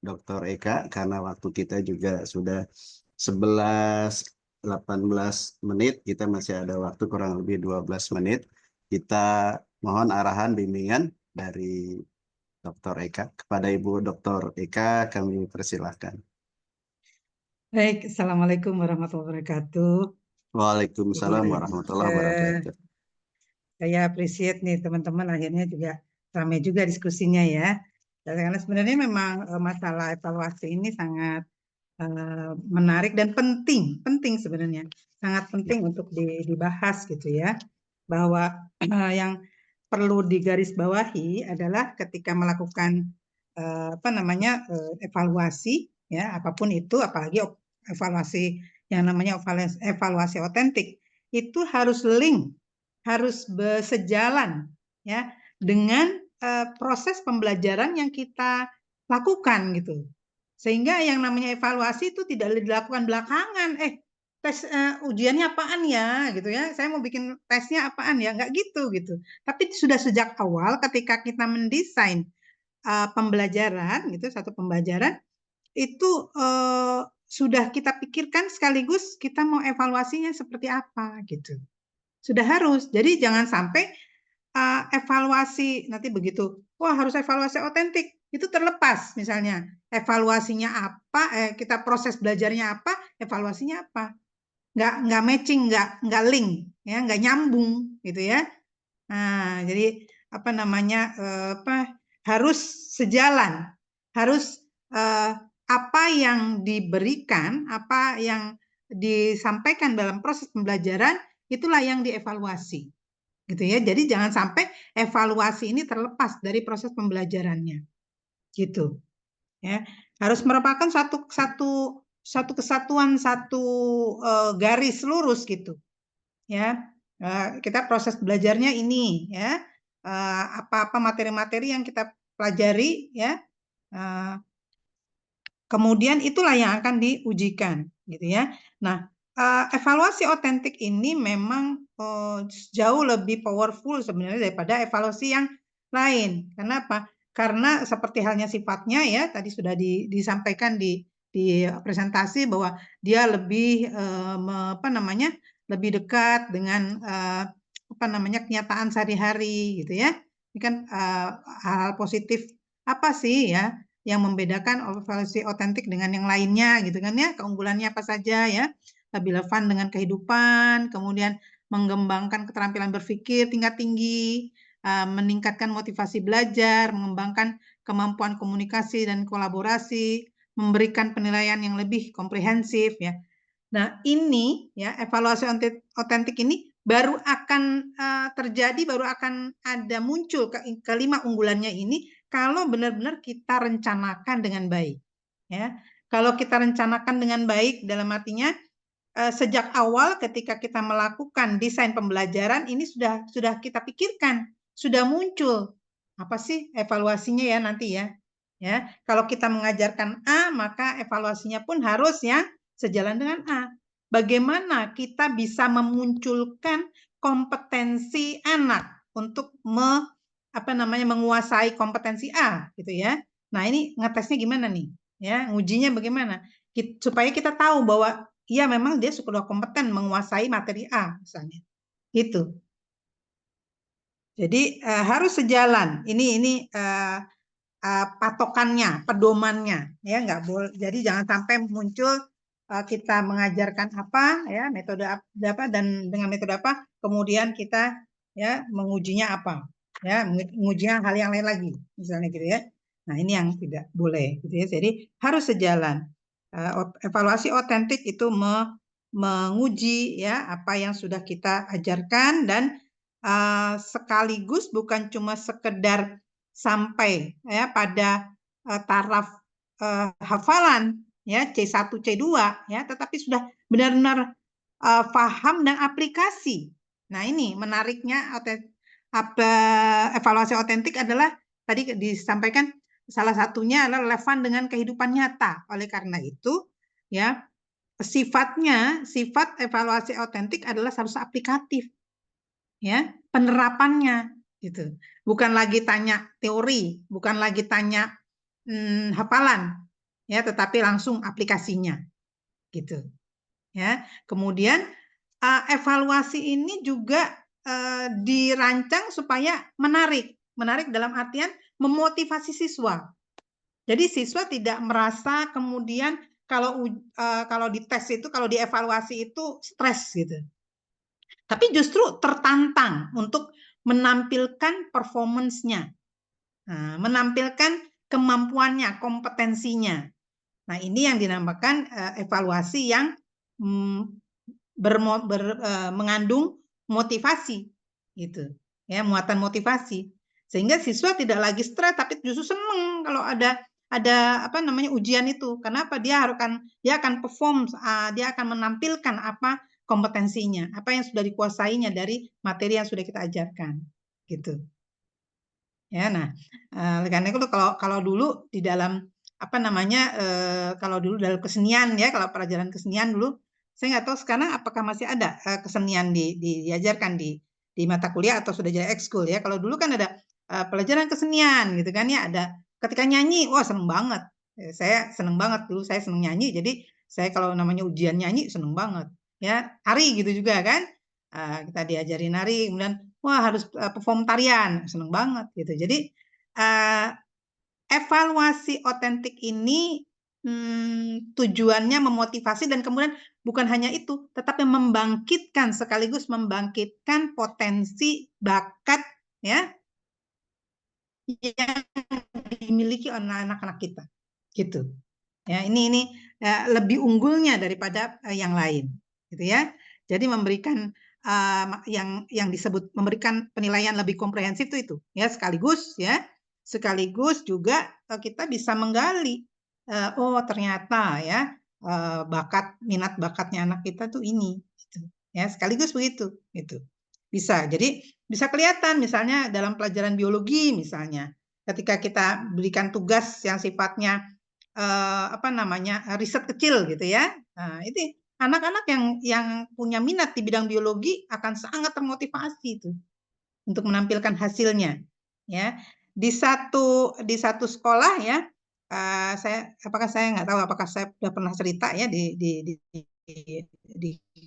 Dr. Eka karena waktu kita juga sudah 11:18 menit, kita masih ada waktu kurang lebih 12 menit. Kita mohon arahan bimbingan dari Dr. Eka. Kepada Ibu Dr. Eka kami persilahkan. Baik, Assalamualaikum warahmatullahi wabarakatuh. Waalaikumsalam warahmatullahi wabarakatuh. Saya appreciate nih teman-teman, akhirnya juga ramai juga diskusinya ya. Karena sebenarnya memang masalah evaluasi ini sangat menarik dan penting sebenarnya, sangat penting untuk dibahas gitu ya. Bahwa yang perlu digarisbawahi adalah ketika melakukan evaluasi ya, apapun itu, apalagi evaluasi yang namanya evaluasi otentik, itu harus link, harus bersejalan ya dengan proses pembelajaran yang kita lakukan gitu. Sehingga yang namanya evaluasi itu tidak dilakukan belakangan. Tes ujiannya apaan ya gitu ya. Saya mau bikin tesnya apaan ya, nggak gitu. Tapi sudah sejak awal ketika kita mendesain pembelajaran gitu, satu pembelajaran itu sudah kita pikirkan sekaligus kita mau evaluasinya seperti apa gitu. Sudah harus. Jadi jangan sampai evaluasi nanti begitu, wah harus evaluasi otentik, itu terlepas misalnya evaluasinya apa, kita proses belajarnya apa, evaluasinya apa, nggak matching, nggak link, ya nggak nyambung gitu ya. Nah jadi harus sejalan, harus apa yang diberikan, apa yang disampaikan dalam proses pembelajaran itulah yang dievaluasi. Gitu ya. Jadi jangan sampai evaluasi ini terlepas dari proses pembelajarannya. Gitu. Ya. Harus merupakan satu kesatuan, satu garis lurus gitu. Ya. Kita proses belajarnya ini ya. Apa-apa materi-materi yang kita pelajari ya. Kemudian itulah yang akan diujikan gitu ya. Nah, evaluasi otentik ini memang jauh lebih powerful sebenarnya daripada evaluasi yang lain. Kenapa? Karena seperti halnya sifatnya ya, tadi sudah disampaikan di presentasi bahwa dia lebih lebih dekat dengan kenyataan sehari-hari gitu ya. Ini kan hal positif apa sih ya yang membedakan evaluasi otentik dengan yang lainnya gitu kan ya, keunggulannya apa saja ya, lebih relevan dengan kehidupan, kemudian mengembangkan keterampilan berpikir tingkat tinggi, meningkatkan motivasi belajar, mengembangkan kemampuan komunikasi dan kolaborasi, memberikan penilaian yang lebih komprehensif ya. Nah ini ya evaluasi otentik ini baru akan terjadi, baru akan ada muncul kelima unggulannya ini kalau benar-benar kita rencanakan dengan baik. Ya, kalau kita rencanakan dengan baik dalam artinya sejak awal ketika kita melakukan desain pembelajaran ini sudah kita pikirkan, sudah muncul apa sih evaluasinya ya nanti ya. Ya, kalau kita mengajarkan A, maka evaluasinya pun harus ya sejalan dengan A. Bagaimana kita bisa memunculkan kompetensi anak untuk menguasai kompetensi A gitu ya. Nah, ini ngetesnya gimana nih? Ya, ngujinya bagaimana? Supaya kita tahu bahwa ya memang dia sudah kompeten menguasai materi A misalnya. Gitu. Jadi harus sejalan. Ini patokannya, pedomannya, ya nggak boleh. Jadi jangan sampai muncul kita mengajarkan apa, ya metode apa dan dengan metode apa, kemudian kita ya mengujinya apa, ya mengujinya hal yang lain lagi, misalnya gitu ya. Nah ini yang tidak boleh, gitu ya. Jadi harus sejalan. Evaluasi otentik itu menguji ya apa yang sudah kita ajarkan dan sekaligus bukan cuma sekedar sampai ya pada taraf hafalan ya C1 C2 ya, tetapi sudah benar-benar paham dan aplikasi. Nah, ini menariknya evaluasi otentik adalah tadi disampaikan salah satunya adalah relevan dengan kehidupan nyata. Oleh karena itu, ya sifat evaluasi otentik adalah harus aplikatif. Ya, penerapannya gitu. Bukan lagi tanya teori, bukan lagi tanya hafalan, ya, tetapi langsung aplikasinya, gitu. Ya, kemudian evaluasi ini juga dirancang supaya menarik dalam artian memotivasi siswa. Jadi siswa tidak merasa kemudian kalau dites itu, kalau dievaluasi itu stres gitu. Tapi justru tertantang untuk menampilkan performance-nya, menampilkan kemampuannya, kompetensinya. Nah, ini yang dinamakan evaluasi yang mengandung motivasi, gitu, ya, muatan motivasi, sehingga siswa tidak lagi stres, tapi justru senang kalau ada ujian itu. Kenapa? Dia akan perform, dia akan menampilkan apa kompetensinya, apa yang sudah dikuasainya dari materi yang sudah kita ajarkan, gitu. Ya, nah, karena itu kalau dulu di dalam kalau dulu dalam kesenian ya, kalau pelajaran kesenian dulu, saya nggak tahu sekarang apakah masih ada kesenian diajarkan di mata kuliah atau sudah jadi ekskul ya. Kalau dulu kan ada pelajaran kesenian gitu kan ya, ada ketika nyanyi, wah seneng banget. Saya seneng banget dulu, saya seneng nyanyi, jadi saya kalau namanya ujian nyanyi seneng banget. Ya, nari gitu juga kan, kita diajari nari, kemudian wah harus perform tarian, seneng banget gitu. Jadi evaluasi otentik ini tujuannya memotivasi dan kemudian bukan hanya itu, tetapi membangkitkan, sekaligus membangkitkan potensi bakat ya yang dimiliki oleh anak-anak kita, gitu. Ya, ini lebih unggulnya daripada yang lain, gitu ya. Jadi memberikan yang disebut memberikan penilaian lebih komprehensif itu ya, sekaligus juga kita bisa menggali oh ternyata ya minat bakatnya anak kita tuh ini, gitu. Ya sekaligus begitu, gitu. Bisa, jadi bisa kelihatan misalnya dalam pelajaran biologi misalnya, ketika kita berikan tugas yang sifatnya riset kecil gitu ya. Nah, itu anak-anak yang punya minat di bidang biologi akan sangat termotivasi itu untuk menampilkan hasilnya. Ya, di satu sekolah ya, saya nggak tahu apakah saya sudah pernah cerita ya di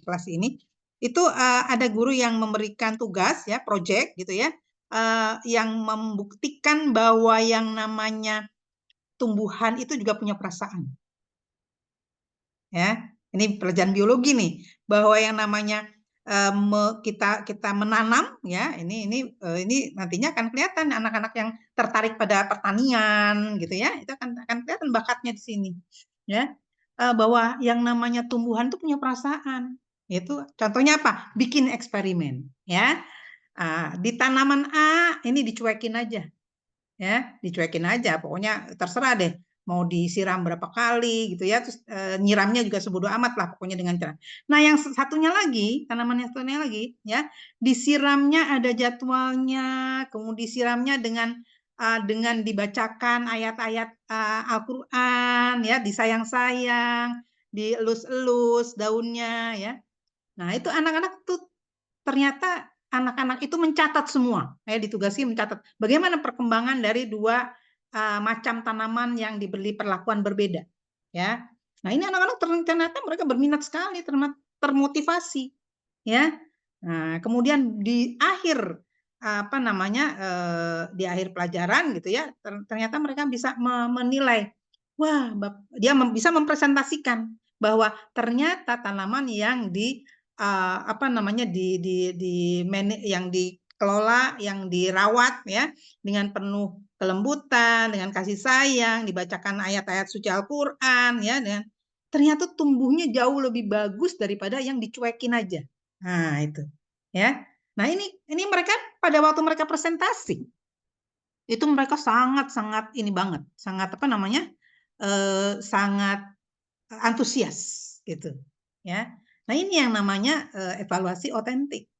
kelas ini. Itu ada guru yang memberikan tugas ya, project gitu ya, yang membuktikan bahwa yang namanya tumbuhan itu juga punya perasaan. Ya, ini pelajaran biologi nih, bahwa yang namanya kita menanam ya, ini nantinya akan kelihatan anak-anak yang tertarik pada pertanian gitu ya, itu akan kelihatan bakatnya di sini. Ya. Bahwa yang namanya tumbuhan itu punya perasaan. Itu contohnya apa? Bikin eksperimen ya. Di tanaman A ini dicuekin aja. Ya, dicuekin aja, pokoknya terserah deh. mau disiram berapa kali gitu ya, terus nyiramnya juga sebodoh amat lah pokoknya dengan cara. Nah yang satunya lagi, tanaman yang satunya lagi ya, disiramnya ada jadwalnya, kemudian disiramnya dengan dibacakan ayat-ayat Al-Quran ya, disayang-sayang, dielus-elus daunnya ya. Nah itu anak-anak tuh ternyata anak-anak itu mencatat semua, ya ditugasi mencatat bagaimana perkembangan dari dua macam tanaman yang diberi perlakuan berbeda, ya. Nah ini anak-anak ternyata mereka berminat sekali, termotivasi, ya. Nah kemudian di akhir di akhir pelajaran gitu ya, ternyata mereka bisa menilai, wah dia bisa mempresentasikan bahwa ternyata tanaman yang yang dikelola, yang dirawat ya dengan penuh kelembutan, dengan kasih sayang, dibacakan ayat-ayat suci Al-Qur'an ya, dan ternyata tumbuhnya jauh lebih bagus daripada yang dicuekin aja. Nah, itu. Ya. Nah, ini mereka pada waktu mereka presentasi itu mereka sangat-sangat ini banget, sangat sangat antusias gitu. Ya. Nah, ini yang namanya evaluasi otentik.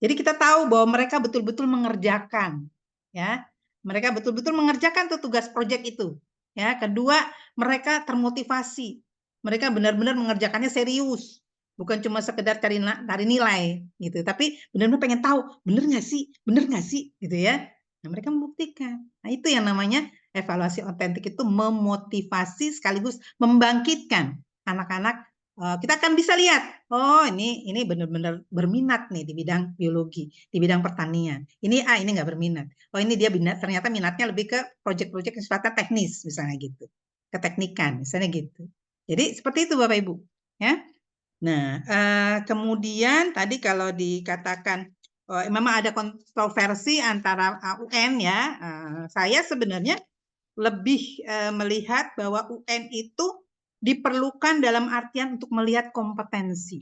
Jadi kita tahu bahwa mereka betul-betul mengerjakan, ya. Mereka betul-betul mengerjakan tuh tugas proyek itu. Ya, kedua, mereka termotivasi. Mereka benar-benar mengerjakannya serius. Bukan cuma sekedar cari nilai gitu, tapi benar-benar pengen tahu, benar nggak sih? Benar nggak sih? Gitu ya. Nah, mereka membuktikan. Nah, itu yang namanya evaluasi otentik, itu memotivasi sekaligus membangkitkan anak-anak. Kita akan bisa lihat, oh ini benar-benar berminat nih di bidang biologi, di bidang pertanian. Ini nggak berminat. Oh ini dia ternyata minatnya lebih ke proyek-proyek yang sifatnya teknis misalnya gitu, keteknikan misalnya gitu. Jadi seperti itu Bapak Ibu. Ya. Nah kemudian tadi kalau dikatakan memang ada kontroversi antara UN ya, saya sebenarnya lebih melihat bahwa UN itu diperlukan dalam artian untuk melihat kompetensi.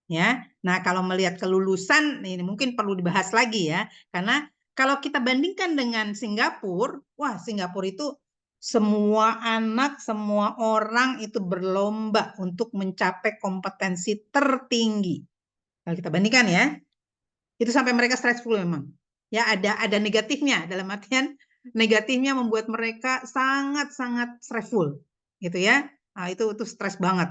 Ya. Nah, kalau melihat kelulusan ini mungkin perlu dibahas lagi ya. Karena kalau kita bandingkan dengan Singapura, wah Singapura itu semua anak, semua orang itu berlomba untuk mencapai kompetensi tertinggi. Kalau kita bandingkan ya, itu sampai mereka stressful memang. Ya, ada negatifnya, dalam artian negatifnya membuat mereka sangat-sangat stressful gitu ya. Nah, itu stres banget.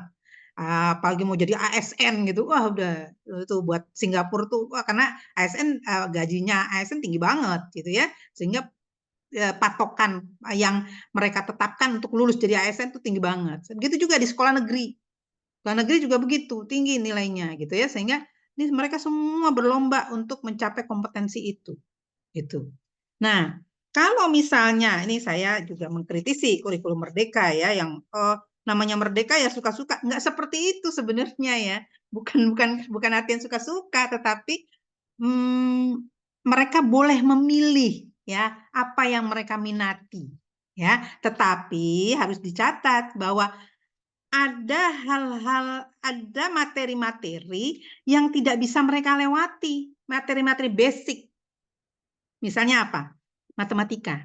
Apalagi mau jadi ASN gitu, wah udah itu buat Singapura tuh, wah karena ASN gajinya ASN tinggi banget gitu ya, sehingga patokan yang mereka tetapkan untuk lulus jadi ASN itu tinggi banget. Begitu juga di sekolah negeri. Sekolah negeri juga begitu, tinggi nilainya gitu ya, sehingga ini mereka semua berlomba untuk mencapai kompetensi itu. Gitu. Nah, kalau misalnya ini saya juga mengkritisi kurikulum Merdeka ya, yang namanya Merdeka ya suka-suka, nggak seperti itu sebenarnya ya, bukan artian suka-suka, tetapi mereka boleh memilih ya apa yang mereka minati ya, tetapi harus dicatat bahwa ada hal-hal, ada materi-materi yang tidak bisa mereka lewati, materi-materi basic. Misalnya apa? Matematika.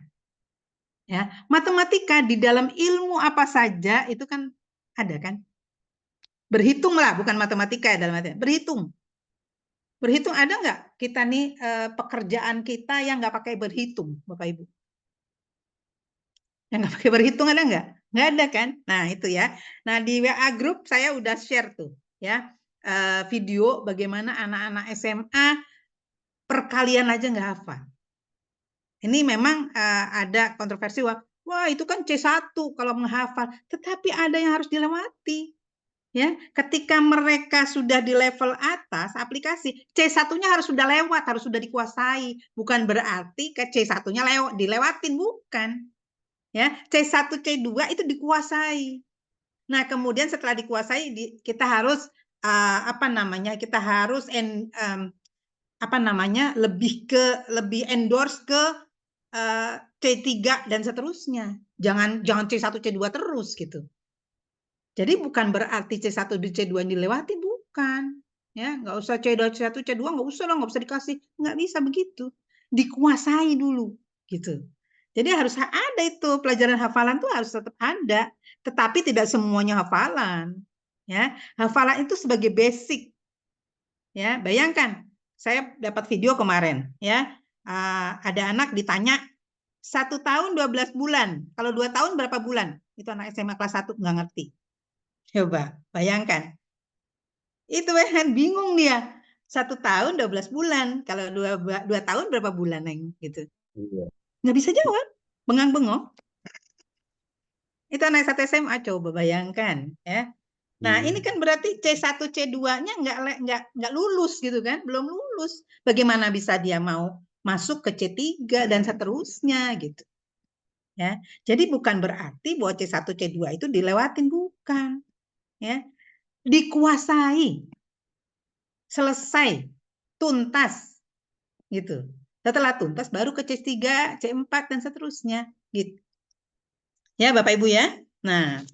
Ya, matematika di dalam ilmu apa saja itu kan ada kan? Berhitung lah, bukan matematika ya dalam artian. Berhitung. Berhitung ada nggak kita nih pekerjaan kita yang nggak pakai berhitung, Bapak Ibu? Yang nggak pakai berhitung ada nggak? Nggak ada kan? Nah itu ya. Nah di WA group saya udah share tuh ya video bagaimana anak-anak SMA perkalian aja nggak hafal. Ini memang ada kontroversi, wah itu kan C1 kalau menghafal, tetapi ada yang harus dilewati. Ya, ketika mereka sudah di level atas aplikasi, C1-nya harus sudah lewat, harus sudah dikuasai. Bukan berarti ke C1-nya dilewatin, bukan. Ya, C1, C2 itu dikuasai. Nah, kemudian setelah dikuasai kita harus kita harus lebih endorse ke C3 dan seterusnya. Jangan C1, C2 terus gitu. Jadi bukan berarti C1 di C2 dilewati, bukan. Ya, nggak usah C1, C2 nggak usah lah, nggak usah dikasih. Nggak bisa begitu. Dikuasai dulu gitu. Jadi harus ada itu pelajaran hafalan tuh harus tetap ada, tetapi tidak semuanya hafalan. Ya, hafalan itu sebagai basic. Ya, bayangkan saya dapat video kemarin. Ya, ada anak ditanya 1 tahun 12 bulan. Kalau 2 tahun berapa bulan? Itu anak SMA kelas 1 nggak ngerti. Coba bayangkan. Itu kan bingung dia. 1 tahun 12 bulan. Kalau 2 tahun berapa bulan, Neng? Gitu. Iya. Nggak bisa jawab. Bengang-bengong. Itu anak 1 SMA, coba bayangkan. Ya. Nah, ini kan berarti C1, C2-nya nggak lulus gitu kan. Belum lulus. Bagaimana bisa dia mau masuk ke C3 dan seterusnya gitu. Ya. Jadi bukan berarti bahwa C1, C2 itu dilewatin. Bukan. Ya. Dikuasai. Selesai. Tuntas. Gitu. Setelah tuntas baru ke C3, C4 dan seterusnya gitu. Ya Bapak Ibu ya. Nah,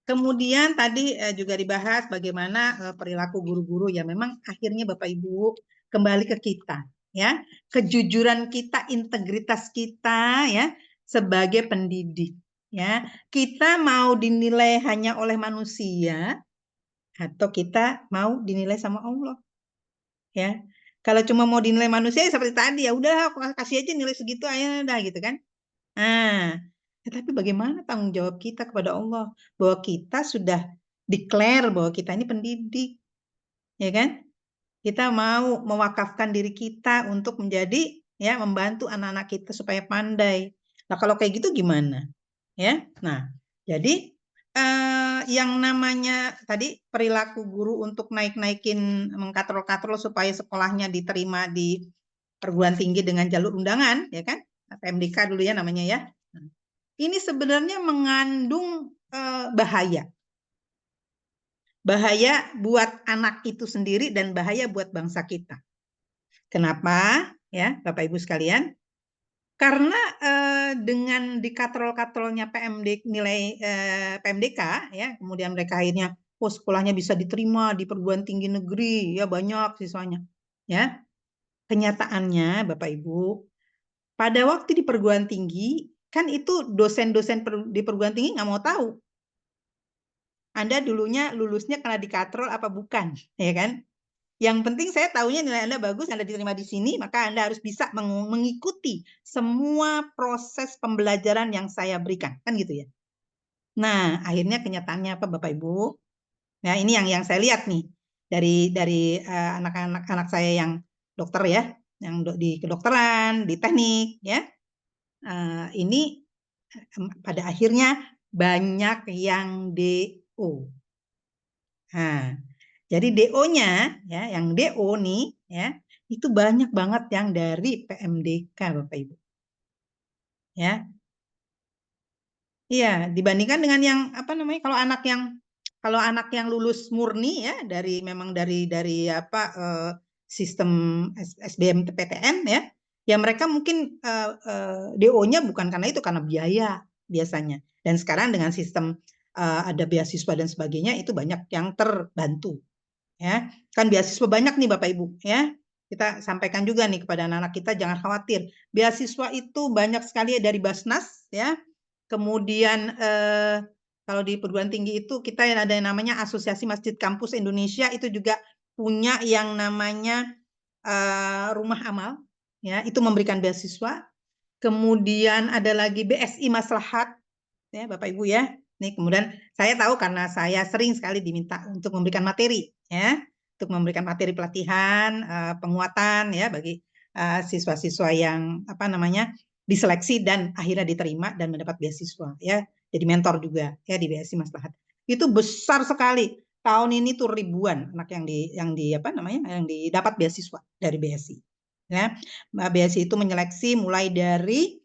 kemudian tadi juga dibahas bagaimana perilaku guru-guru ya memang akhirnya Bapak Ibu kembali ke kita ya. Kejujuran kita, integritas kita ya sebagai pendidik ya. Kita mau dinilai hanya oleh manusia atau kita mau dinilai sama Allah. Ya. Kalau cuma mau dinilai manusia seperti tadi ya udah kasih aja nilai segitu aja dah gitu kan. Nah, tetapi bagaimana tanggung jawab kita kepada Allah bahwa kita sudah declare bahwa kita ini pendidik. Ya kan? Kita mau mewakafkan diri kita untuk menjadi ya membantu anak-anak kita supaya pandai. Nah, kalau kayak gitu gimana? Ya. Nah, jadi yang namanya tadi perilaku guru untuk naik-naikin mengkatrol-katrol supaya sekolahnya diterima di perguruan tinggi dengan jalur undangan, ya kan? PMDK dulu ya namanya ya. Ini sebenarnya mengandung bahaya. Bahaya buat anak itu sendiri dan bahaya buat bangsa kita. Kenapa? Ya, Bapak Ibu sekalian. Karena dengan dikatrol-katrolnya nilai PMDK ya, kemudian mereka akhirnya sekolahnya bisa diterima di perguruan tinggi negeri ya banyak siswanya. Ya. Kenyataannya Bapak Ibu, pada waktu di perguruan tinggi kan itu dosen-dosen di perguruan tinggi nggak mau tahu. Anda dulunya lulusnya karena dikatrol apa bukan, ya kan? Yang penting saya tahunya nilai Anda bagus, Anda diterima di sini, maka Anda harus bisa mengikuti semua proses pembelajaran yang saya berikan, kan gitu ya. Nah, akhirnya kenyataannya apa Bapak Ibu? Nah, ini yang saya lihat nih dari anak-anak saya yang dokter ya, yang di kedokteran, di teknik ya. Ini pada akhirnya banyak yang DO. Nah, jadi DO-nya ya, yang DO nih ya, itu banyak banget yang dari PMDK Bapak Ibu. Ya. Iya, dibandingkan dengan yang apa namanya kalau anak yang lulus murni ya memang dari apa sistem SBMPTN ya. Ya mereka mungkin DO-nya bukan karena itu, karena biaya biasanya. Dan sekarang dengan sistem ada beasiswa dan sebagainya itu banyak yang terbantu. Ya, kan beasiswa banyak nih Bapak Ibu ya. Kita sampaikan juga nih kepada anak-anak kita, jangan khawatir. Beasiswa itu banyak sekali dari Basnas ya. Kemudian kalau di perguruan tinggi itu kita ada yang namanya Asosiasi Masjid Kampus Indonesia, itu juga punya yang namanya rumah amal ya, itu memberikan beasiswa. Kemudian ada lagi BSI Maslahat ya Bapak Ibu ya. Nih kemudian saya tahu karena saya sering sekali diminta untuk memberikan materi ya, untuk memberikan materi pelatihan, penguatan ya bagi siswa-siswa yang apa namanya diseleksi dan akhirnya diterima dan mendapat beasiswa ya. Jadi mentor juga ya di BSI Maslahat. Itu besar sekali. Tahun ini tuh ribuan anak yang didapat beasiswa dari BSI. Ya. BSI itu menyeleksi mulai dari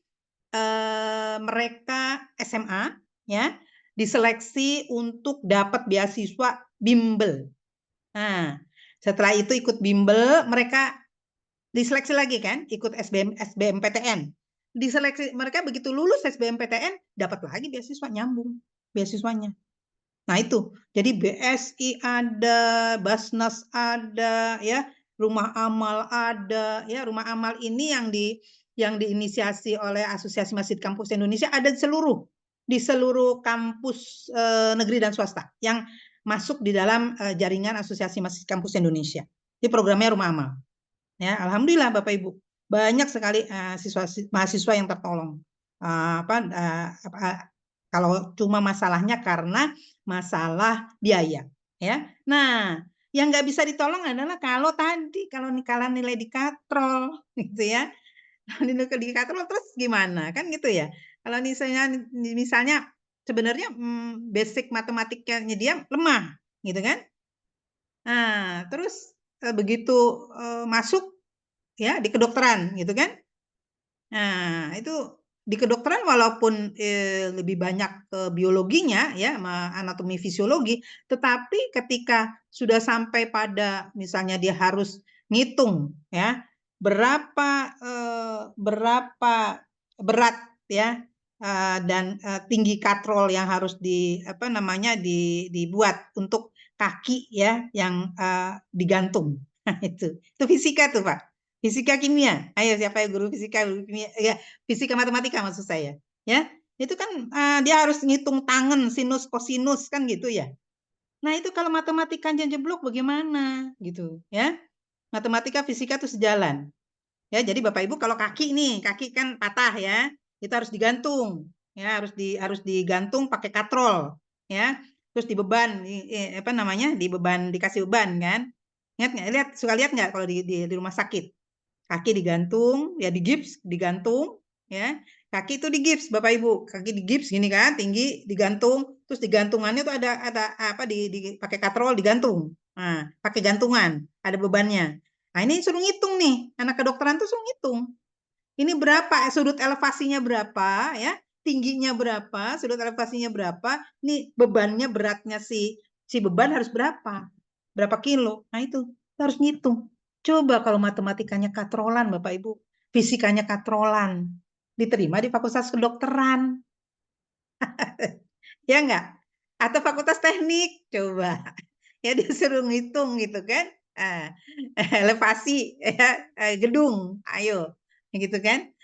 mereka SMA ya, diseleksi untuk dapat beasiswa bimbel. Nah, setelah itu ikut bimbel, mereka diseleksi lagi kan, ikut SBMPTN. Diseleksi, mereka begitu lulus SBMPTN dapat lagi beasiswa, nyambung beasiswanya. Nah itu, jadi BSI ada, Basnas ada, ya, rumah amal ada, ya, rumah amal ini yang diinisiasi oleh Asosiasi Masjid Kampus Indonesia ada di seluruh kampus negeri dan swasta yang masuk di dalam jaringan Asosiasi Masjid Kampus Indonesia. Di programnya Rumah Amal. Ya, alhamdulillah Bapak Ibu, banyak sekali mahasiswa yang tertolong. Kalau cuma masalahnya karena masalah biaya, ya. Nah, yang nggak bisa ditolong adalah kalau nilai dikatrol, gitu ya. Nilai dikatrol terus gimana, kan gitu ya. Kalau misalnya sebenarnya basic matematikanya dia lemah, gitu kan. Nah, terus begitu masuk ya di kedokteran, gitu kan. Nah, itu di kedokteran walaupun lebih banyak ke biologinya ya, anatomi fisiologi, tetapi ketika sudah sampai pada misalnya dia harus ngitung ya berapa berat ya dan tinggi katrol yang harus dibuat untuk kaki ya yang digantung. Nah, itu fisika tuh Pak. Fisika kimia. Ayo siapa yang guru fisika, guru kimia? Ya, fisika matematika maksud saya. Ya, itu kan dia harus ngitung tangen, sinus, kosinus kan gitu ya. Nah, itu kalau matematikanya jeblok bagaimana gitu, ya. Matematika fisika itu sejalan. Ya, jadi Bapak Ibu kalau kaki kan patah ya. Itu harus digantung. Ya, harus digantung pakai katrol, ya. Terus dibeban dikasih beban kan. Suka lihat nggak kalau di rumah sakit? Kaki digantung, ya digips, digantung, ya. Kaki itu digips, Bapak Ibu. Kaki digips gini kan, tinggi, digantung. Terus digantungannya itu ada pakai katrol digantung. Nah, pakai gantungan, ada bebannya. Nah, ini suruh ngitung nih. Anak kedokteran tuh suruh ngitung. Ini berapa, sudut elevasinya berapa, ya. Tingginya berapa, sudut elevasinya berapa. Ini bebannya, beratnya si beban harus berapa? Berapa kilo? Nah, itu harus ngitung. Coba kalau matematikanya katrolan, Bapak Ibu, fisikanya katrolan, diterima di Fakultas Kedokteran. Ya enggak? Atau Fakultas Teknik, coba. Ya disuruh ngitung gitu kan. Elevasi ya, gedung, ayo. Gitu kan.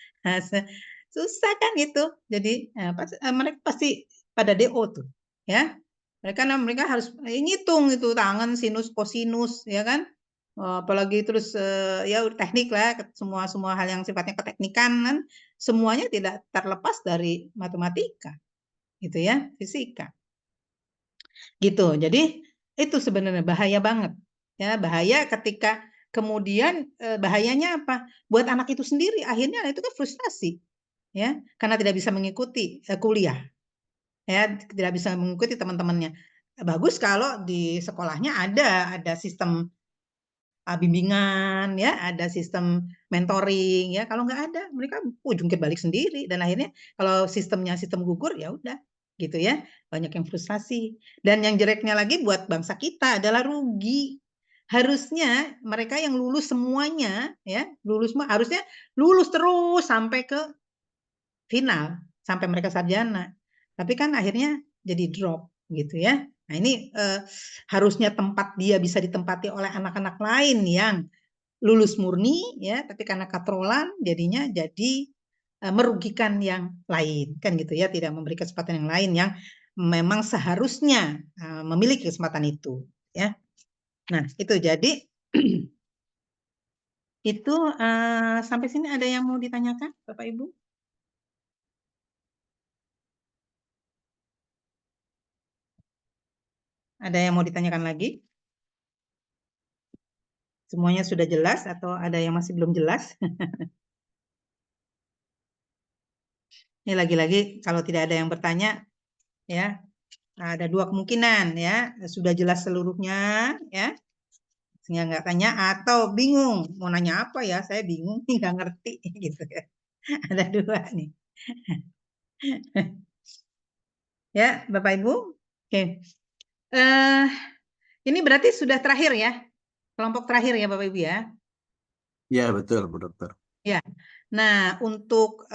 Susah kan itu. Jadi mereka pasti pada DO tuh. Ya. Mereka harus ngitung itu tangan, sinus, kosinus, ya kan. Apalagi terus ya teknik lah, semua hal yang sifatnya keteknikan kan semuanya tidak terlepas dari matematika gitu ya, fisika gitu. Jadi itu sebenarnya bahaya banget ya, bahaya ketika kemudian bahayanya apa buat anak itu sendiri, akhirnya itu kan frustasi ya karena tidak bisa mengikuti kuliah ya, tidak bisa mengikuti teman-temannya. Bagus kalau di sekolahnya ada sistem bimbingan ya, ada sistem mentoring ya. Kalau nggak ada, mereka jungkir balik sendiri dan akhirnya kalau sistemnya sistem gugur ya udah gitu ya. Banyak yang frustasi. Dan yang jeleknya lagi buat bangsa kita adalah rugi. Harusnya mereka yang lulus semuanya ya, harusnya lulus terus sampai ke final, sampai mereka sarjana. Tapi kan akhirnya jadi drop gitu ya. Nah, ini harusnya tempat dia bisa ditempati oleh anak-anak lain yang lulus murni ya, tapi karena katrolan jadinya jadi merugikan yang lain kan gitu ya, tidak memberi kesempatan yang lain yang memang seharusnya memiliki kesempatan itu ya. Nah, itu jadi itu sampai sini ada yang mau ditanyakan Bapak Ibu? Ada yang mau ditanyakan lagi? Semuanya sudah jelas atau ada yang masih belum jelas? Ini lagi-lagi kalau tidak ada yang bertanya, ya ada dua kemungkinan ya, sudah jelas seluruhnya ya, sehingga nggak tanya atau bingung mau nanya apa ya, saya bingung nih nggak ngerti gitu ya. Ada dua nih. Ya Bapak Ibu, oke. Ini berarti sudah terakhir ya, kelompok terakhir ya Bapak Ibu ya. Ya betul Bu Dokter. Ya, nah untuk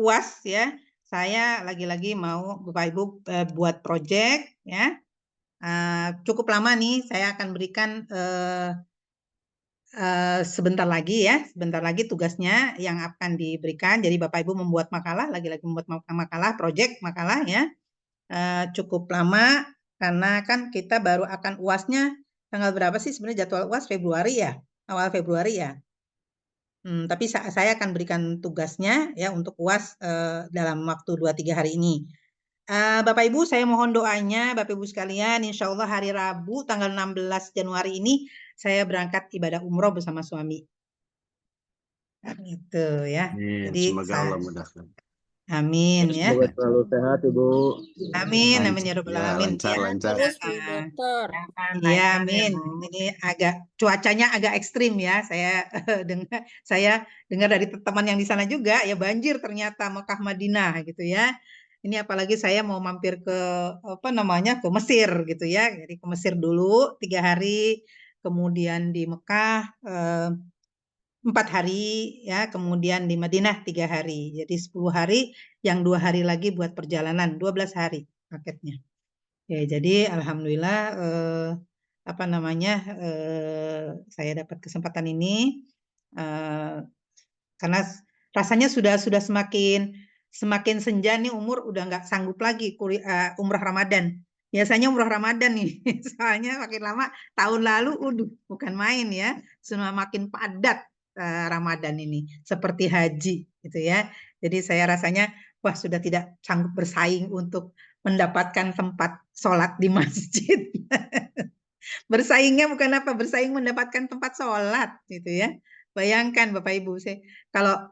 UAS ya, saya lagi-lagi mau Bapak Ibu buat project ya, cukup lama nih. Saya akan berikan sebentar lagi tugasnya yang akan diberikan. Jadi Bapak Ibu membuat makalah, lagi-lagi membuat makalah, project makalah ya. Cukup lama karena kan kita baru akan UASnya tanggal berapa sih sebenarnya jadwal UAS? Februari ya, awal Februari ya. Tapi saya akan berikan tugasnya ya untuk UAS dalam waktu 2-3 hari ini. Bapak Ibu, saya mohon doanya Bapak Ibu sekalian, insya Allah hari Rabu tanggal 16 Januari ini saya berangkat ibadah umroh bersama suami. Gitu ya. Jadi Semoga Allah mudahkan. amin ya. Semoga selalu sehat Ibu. Amin, amin ya Rabbal Alamin. Lancar. Terus Bu Dokter. Iya, amin. Ini cuacanya agak ekstrim ya. Saya dengar dari teman yang di sana juga ya banjir ternyata Mekah Madinah gitu ya. Ini apalagi saya mau mampir ke ke Mesir gitu ya. Jadi ke Mesir dulu 3 hari, kemudian di Mekah 4 hari ya, kemudian di Madinah 3 hari. Jadi 10 hari, yang 2 hari lagi buat perjalanan, 12 hari paketnya. Ya, jadi alhamdulillah saya dapat kesempatan ini karena rasanya sudah semakin senja nih umur udah nggak sanggup lagi umrah Ramadan. Biasanya umrah Ramadan nih, soalnya makin lama tahun lalu, bukan main ya, sudah makin padat Ramadan ini, seperti haji gitu ya. Jadi saya rasanya wah sudah tidak sanggup bersaing untuk mendapatkan tempat sholat di masjid. Bersaingnya bukan apa, bersaing mendapatkan tempat sholat gitu ya. Bayangkan Bapak Ibu, kalau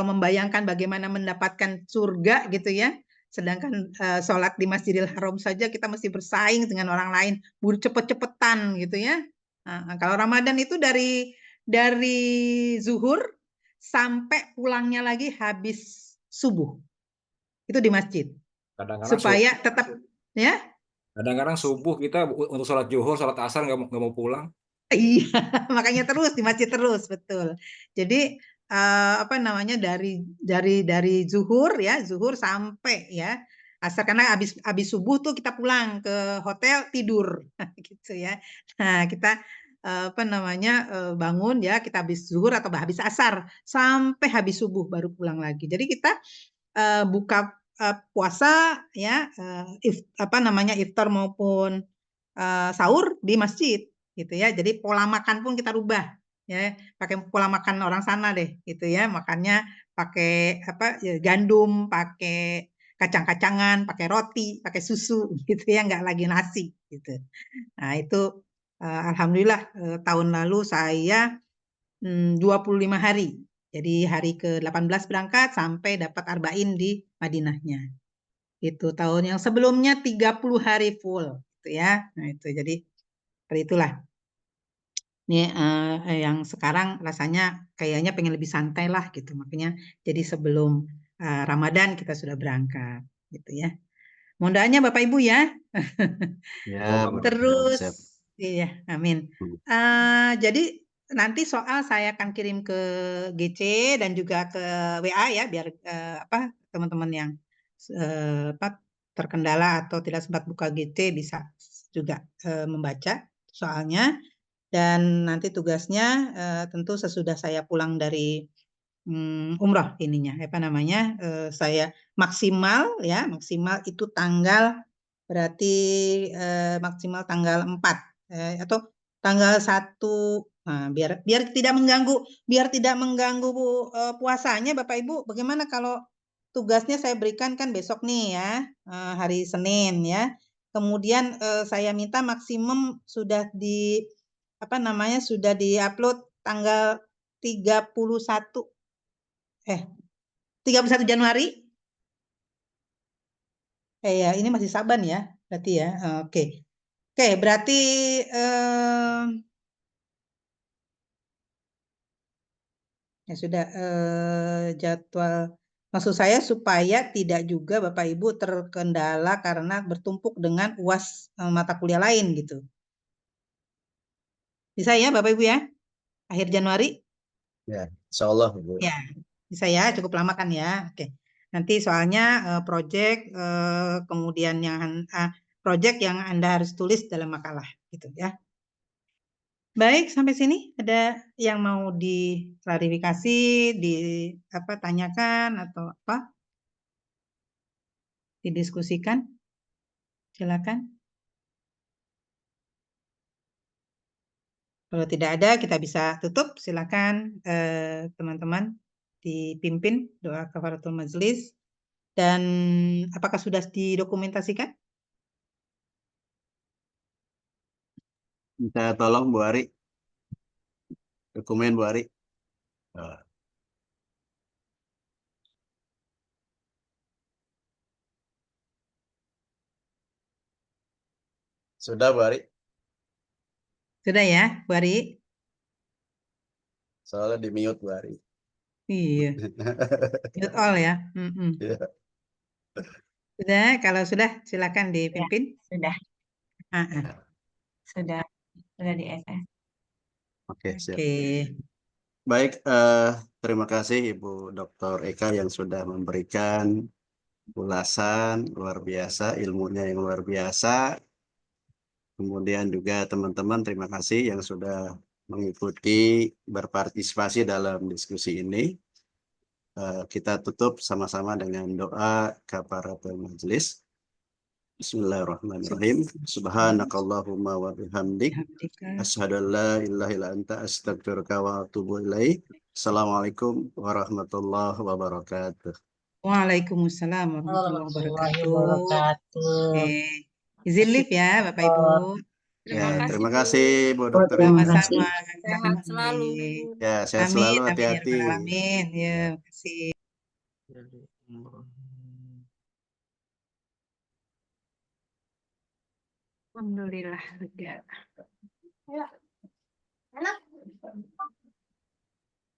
membayangkan bagaimana mendapatkan surga gitu ya, sedangkan sholat di Masjidil Haram saja kita mesti bersaing dengan orang lain, buru cepet-cepetan gitu ya. Kalau Ramadan itu dari zuhur sampai pulangnya lagi habis subuh, itu di masjid. Kadang-kadang Supaya tetap ya. kadang-kadang subuh kita untuk sholat zuhur, sholat asar nggak mau pulang. Iya, makanya terus di masjid terus, betul. Jadi dari zuhur ya, zuhur sampai ya asar, karena habis subuh tuh kita pulang ke hotel tidur gitu ya. Nah, kita bangun ya, kita habis zuhur atau habis asar sampai habis subuh baru pulang lagi. Jadi kita buka puasa ya, iftar maupun sahur di masjid gitu ya. Jadi pola makan pun kita rubah ya, pakai pola makan orang sana deh gitu ya. Makannya pakai gandum, pakai kacang-kacangan, pakai roti, pakai susu gitu ya, nggak lagi nasi gitu. Nah, itu alhamdulillah tahun lalu saya 25 hari. Jadi hari ke-18 berangkat sampai dapat arba'in di Madinahnya. Itu tahun yang sebelumnya 30 hari full gitu ya. Nah, itu jadi seperti itulah. Ini yang sekarang rasanya kayaknya pengen lebih santai lah gitu. Makanya jadi sebelum Ramadan kita sudah berangkat gitu ya. Mohon doanya Bapak Ibu ya. Ya, Terus siap. iya, amin. Jadi nanti soal saya akan kirim ke GC dan juga ke WA ya, biar teman-teman yang terkendala atau tidak sempat buka GC bisa juga membaca soalnya. Dan nanti tugasnya tentu sesudah saya pulang dari umroh saya maksimal itu berarti maksimal tanggal 4 atau tanggal 1. Nah, biar tidak mengganggu puasanya Bapak Ibu. Bagaimana kalau tugasnya saya berikan kan besok nih ya, hari Senin ya. Kemudian saya minta maksimum sudah sudah diupload tanggal 31 Januari. Ya, ini masih Saban ya, berarti ya. Oke. Oke, berarti ya sudah jadwal. Maksud saya supaya tidak juga Bapak Ibu terkendala karena bertumpuk dengan UAS mata kuliah lain gitu. Bisa ya Bapak Ibu ya? Akhir Januari? Ya, insya Allah Bu. Ya, bisa ya, cukup lama kan ya. Oke. Nanti soalnya project kemudian project yang Anda harus tulis dalam makalah gitu ya. Baik, sampai sini ada yang mau diklarifikasi, tanyakan atau apa? Didiskusikan? Silakan. Kalau tidak ada, kita bisa tutup. Silakan teman-teman dipimpin doa kafaratul majelis. Dan apakah sudah didokumentasikan? Minta tolong Bu Ari, dokumen Bu Ari. Sudah Bu Ari? Sudah ya, Bu Ari? Soalnya di mute Bu Ari. Iya, mute all ya. Iya. Sudah, kalau sudah silakan Ya, dipimpin. sudah, Ah, ah. sudah di SS. Oke, siap. Oke. Baik, terima kasih Ibu Dr. Eka yang sudah memberikan ulasan luar biasa, ilmunya yang luar biasa. Kemudian juga teman-teman terima kasih yang sudah mengikuti, berpartisipasi dalam diskusi ini. Kita tutup sama-sama dengan doa kafaratul majelis. Bismillahirrahmanirrahim. Subhanakallahumma wa bihamdik. Alhamdulillah. Asyhadu an la ilaha illa anta astaghfiruka wa atubu ilaik. Assalamualaikum warahmatullahi wabarakatuh. Waalaikumsalam warahmatullahi Warahmatullahi wabarakatuh. wabarakatuh. Oke. Izin live ya, Bapak Ibu. Terima Ya, kasih, terima Bu. kasih Bu Oh, Dokter terima Eka. kasih. Sama-sama. Sehat selalu. Ya, sehat Amin, selalu, amin ya hati-hati. rabbal alamin. Ya, Ya. terima kasih. Alhamdulillah lega. Enak.